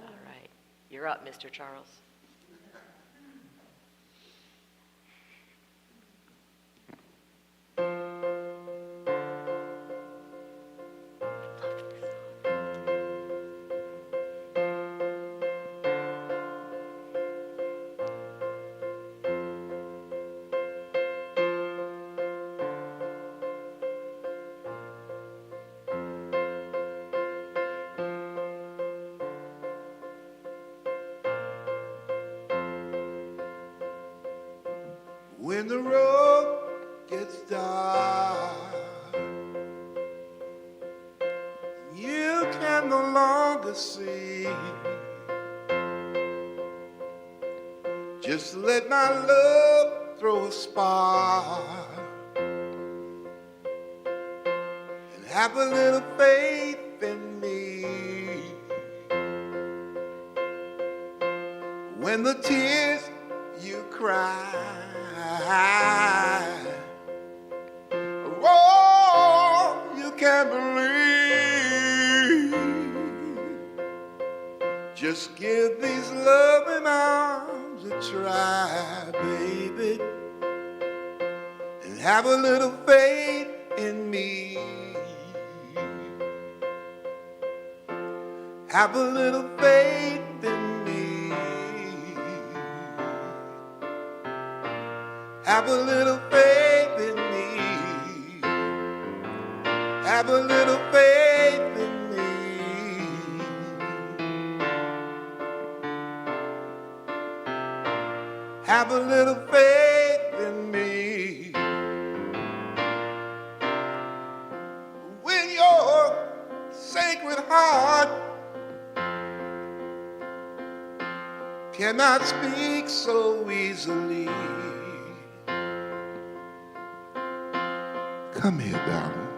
All right. You're up, Mr. Charles. When the road gets dark, you can no longer see. Just let my love throw a spark and have a little faith in me. When the tears you cry, oh, you can't believe. Just give these loving arms a try, baby, and have a little faith in me. Have a little faith in me. Have a little faith in me. Have a little faith in me. Have a little faith in me. When your sacred heart cannot speak so easily, come here, darling,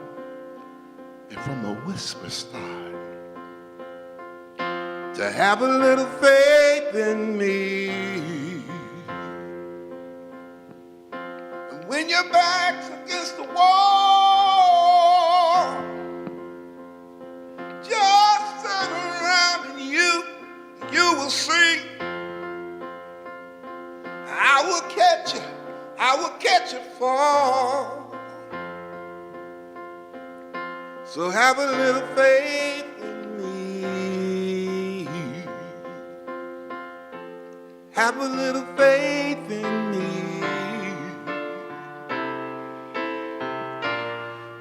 and from a whisper start to have a little faith in me. And when your back's against the wall, just turn around and you will see. I will catch you fall. So have a little faith in me. Have a little faith in me.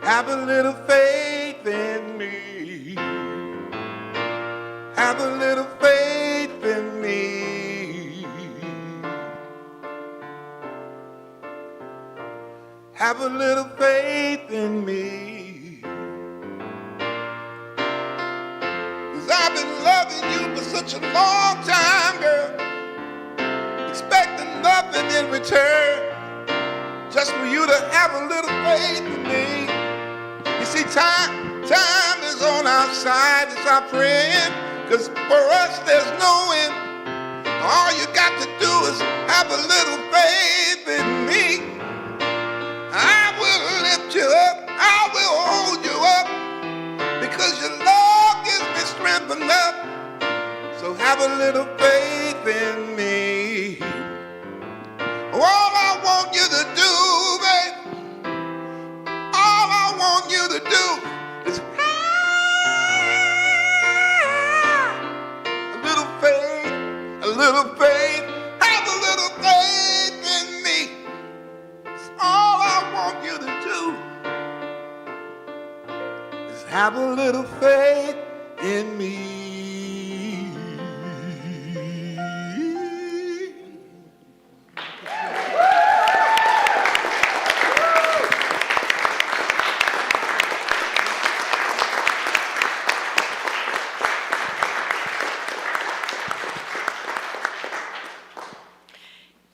Have a little faith in me. Have a little faith in me. Have a little faith in me. 'Cause I've been loving you for such a long time, girl, expecting nothing in return, just for you to have a little faith in me. see, time is on our side. It's our friend. 'Cause for us, there's no end. All you got to do is have a little faith in me. I will lift you up. I will hold you up. Because your love gives me strength enough. So have a little faith in me. All I want you to do, babe, all I want you to do is have a little faith, a little faith, have a little faith in me. It's all I want you to do is have a little faith in me.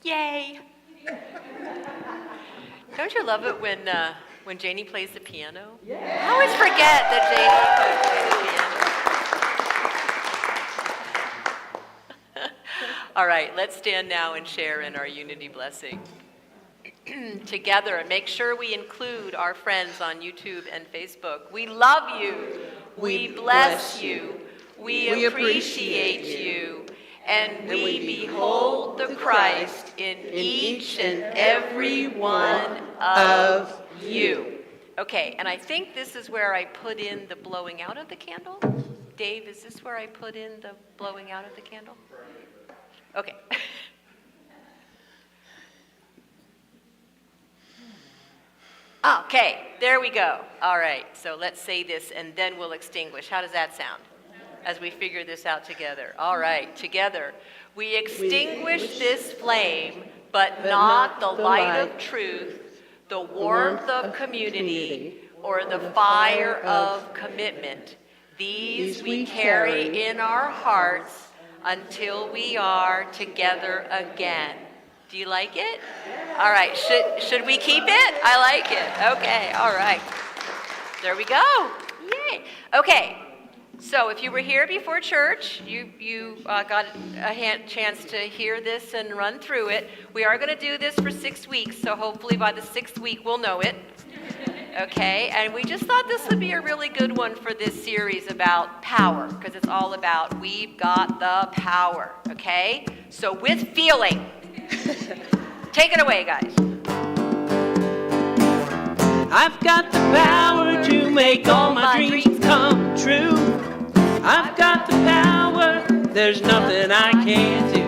Yay! Don't you love it when Janie plays the piano? I always forget that Janie could play the piano. All right, let's stand now and share in our unity blessing together, and make sure we include our friends on YouTube and Facebook. We love you. We bless you. We appreciate you. And we behold the Christ in each and every one of you. Okay, and I think this is where I put in the blowing out of the candle. Dave, is this where I put in the blowing out of the candle? Okay. Okay, there we go. All right, so let's say this and then we'll extinguish. How does that sound? As we figure this out together. All right, together. We extinguish this flame, but not the light of truth, the warmth of community, or the fire of commitment. These we carry in our hearts until we are together again. Do you like it? All right, should we keep it? I like it. Okay, all right. There we go. Yay. Okay. So if you were here before church, you got a chance to hear this and run through it. We are going to do this for 6 weeks, so hopefully by the 6th week we'll know it. Okay, and we just thought this would be a really good one for this series about power, because it's all about we've got the power, okay? So with feeling. Take it away, guys. I've got the power to make all my dreams come true. I've got the power, there's nothing I can't do.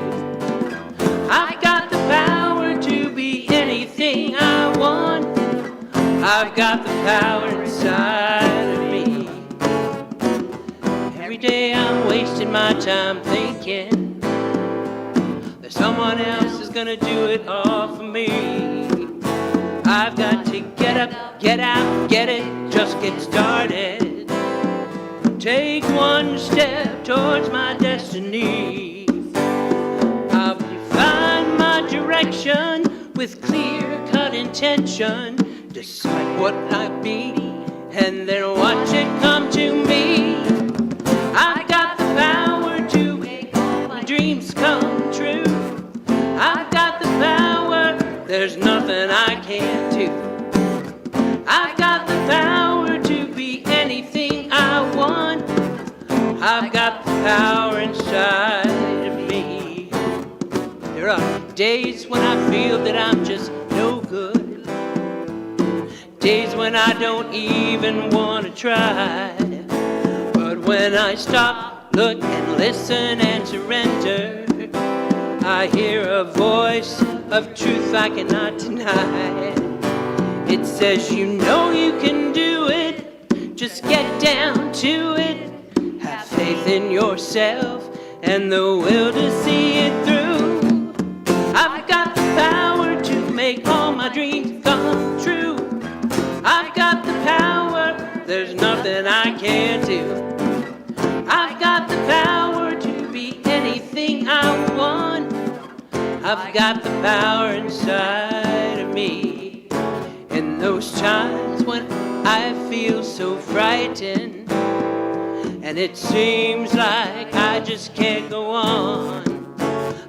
I've got the power to be anything I want. I've got the power inside of me. Every day I'm wasting my time thinking that someone else is gonna do it all for me. I've got to get up, get out, get it, just get started. Take one step towards my destiny. I'll define my direction with clear-cut intention. Decide what I be, and then watch it come to me. I've got the power to make all my dreams come true. I've got the power, there's nothing I can't do. I've got the power to be anything I want. I've got the power inside of me. There are days when I feel that I'm just no good. Days when I don't even want to try. But when I stop, look and listen and surrender, I hear a voice of truth I cannot deny. It says, you know you can do it, just get down to it. Have faith in yourself and the will to see it through. I've got the power to make all my dreams come true. I've got the power, there's nothing I can't do. I've got the power to be anything I want. I've got the power inside of me. In those times when I feel so frightened, and it seems like I just can't go on.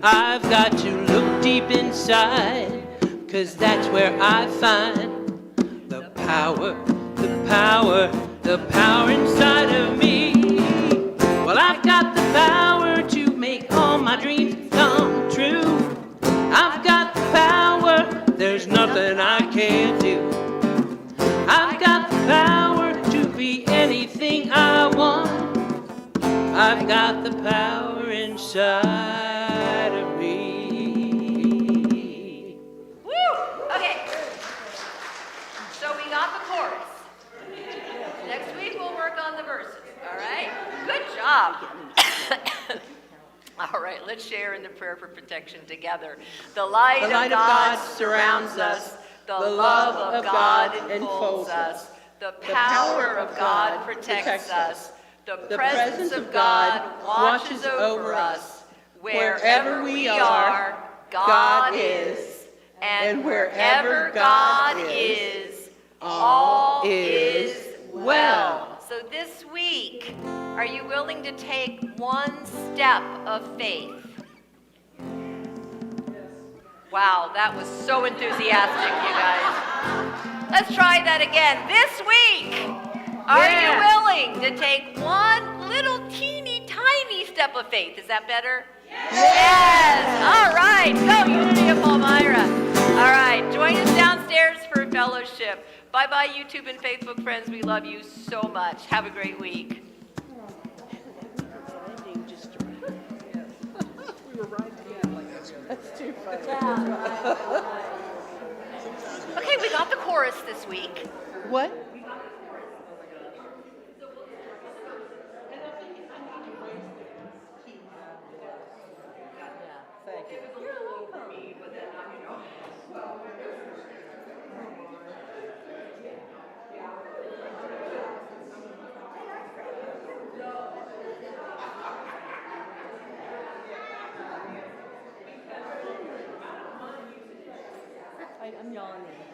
I've got to look deep inside, 'cause that's where I find the power, the power, the power inside of me. Well, I've got the power to make all my dreams come true. I've got the power, there's nothing I can't do. I've got the power to be anything I want. I've got the power inside of me. Woo! Okay. So we got the chorus. Next week we'll work on the verses. All right? Good job. All right, let's share in the prayer for protection together. The light of God surrounds us. The love of God enfolds us. The power of God protects us. The presence of God watches over us. Wherever we are, God is. And wherever God is, all is well. So this week, are you willing to take one step of faith? Wow, that was so enthusiastic, you guys. Let's try that again. This week, are you willing to take one little teeny tiny step of faith? Is that better? Yes. All right. Go, Unity of Palmyra. All right. Join us downstairs for fellowship. Bye-bye, YouTube and Facebook friends. We love you so much. Have a great week. Okay, we got the chorus this week. What? Thank you. I'm yawning.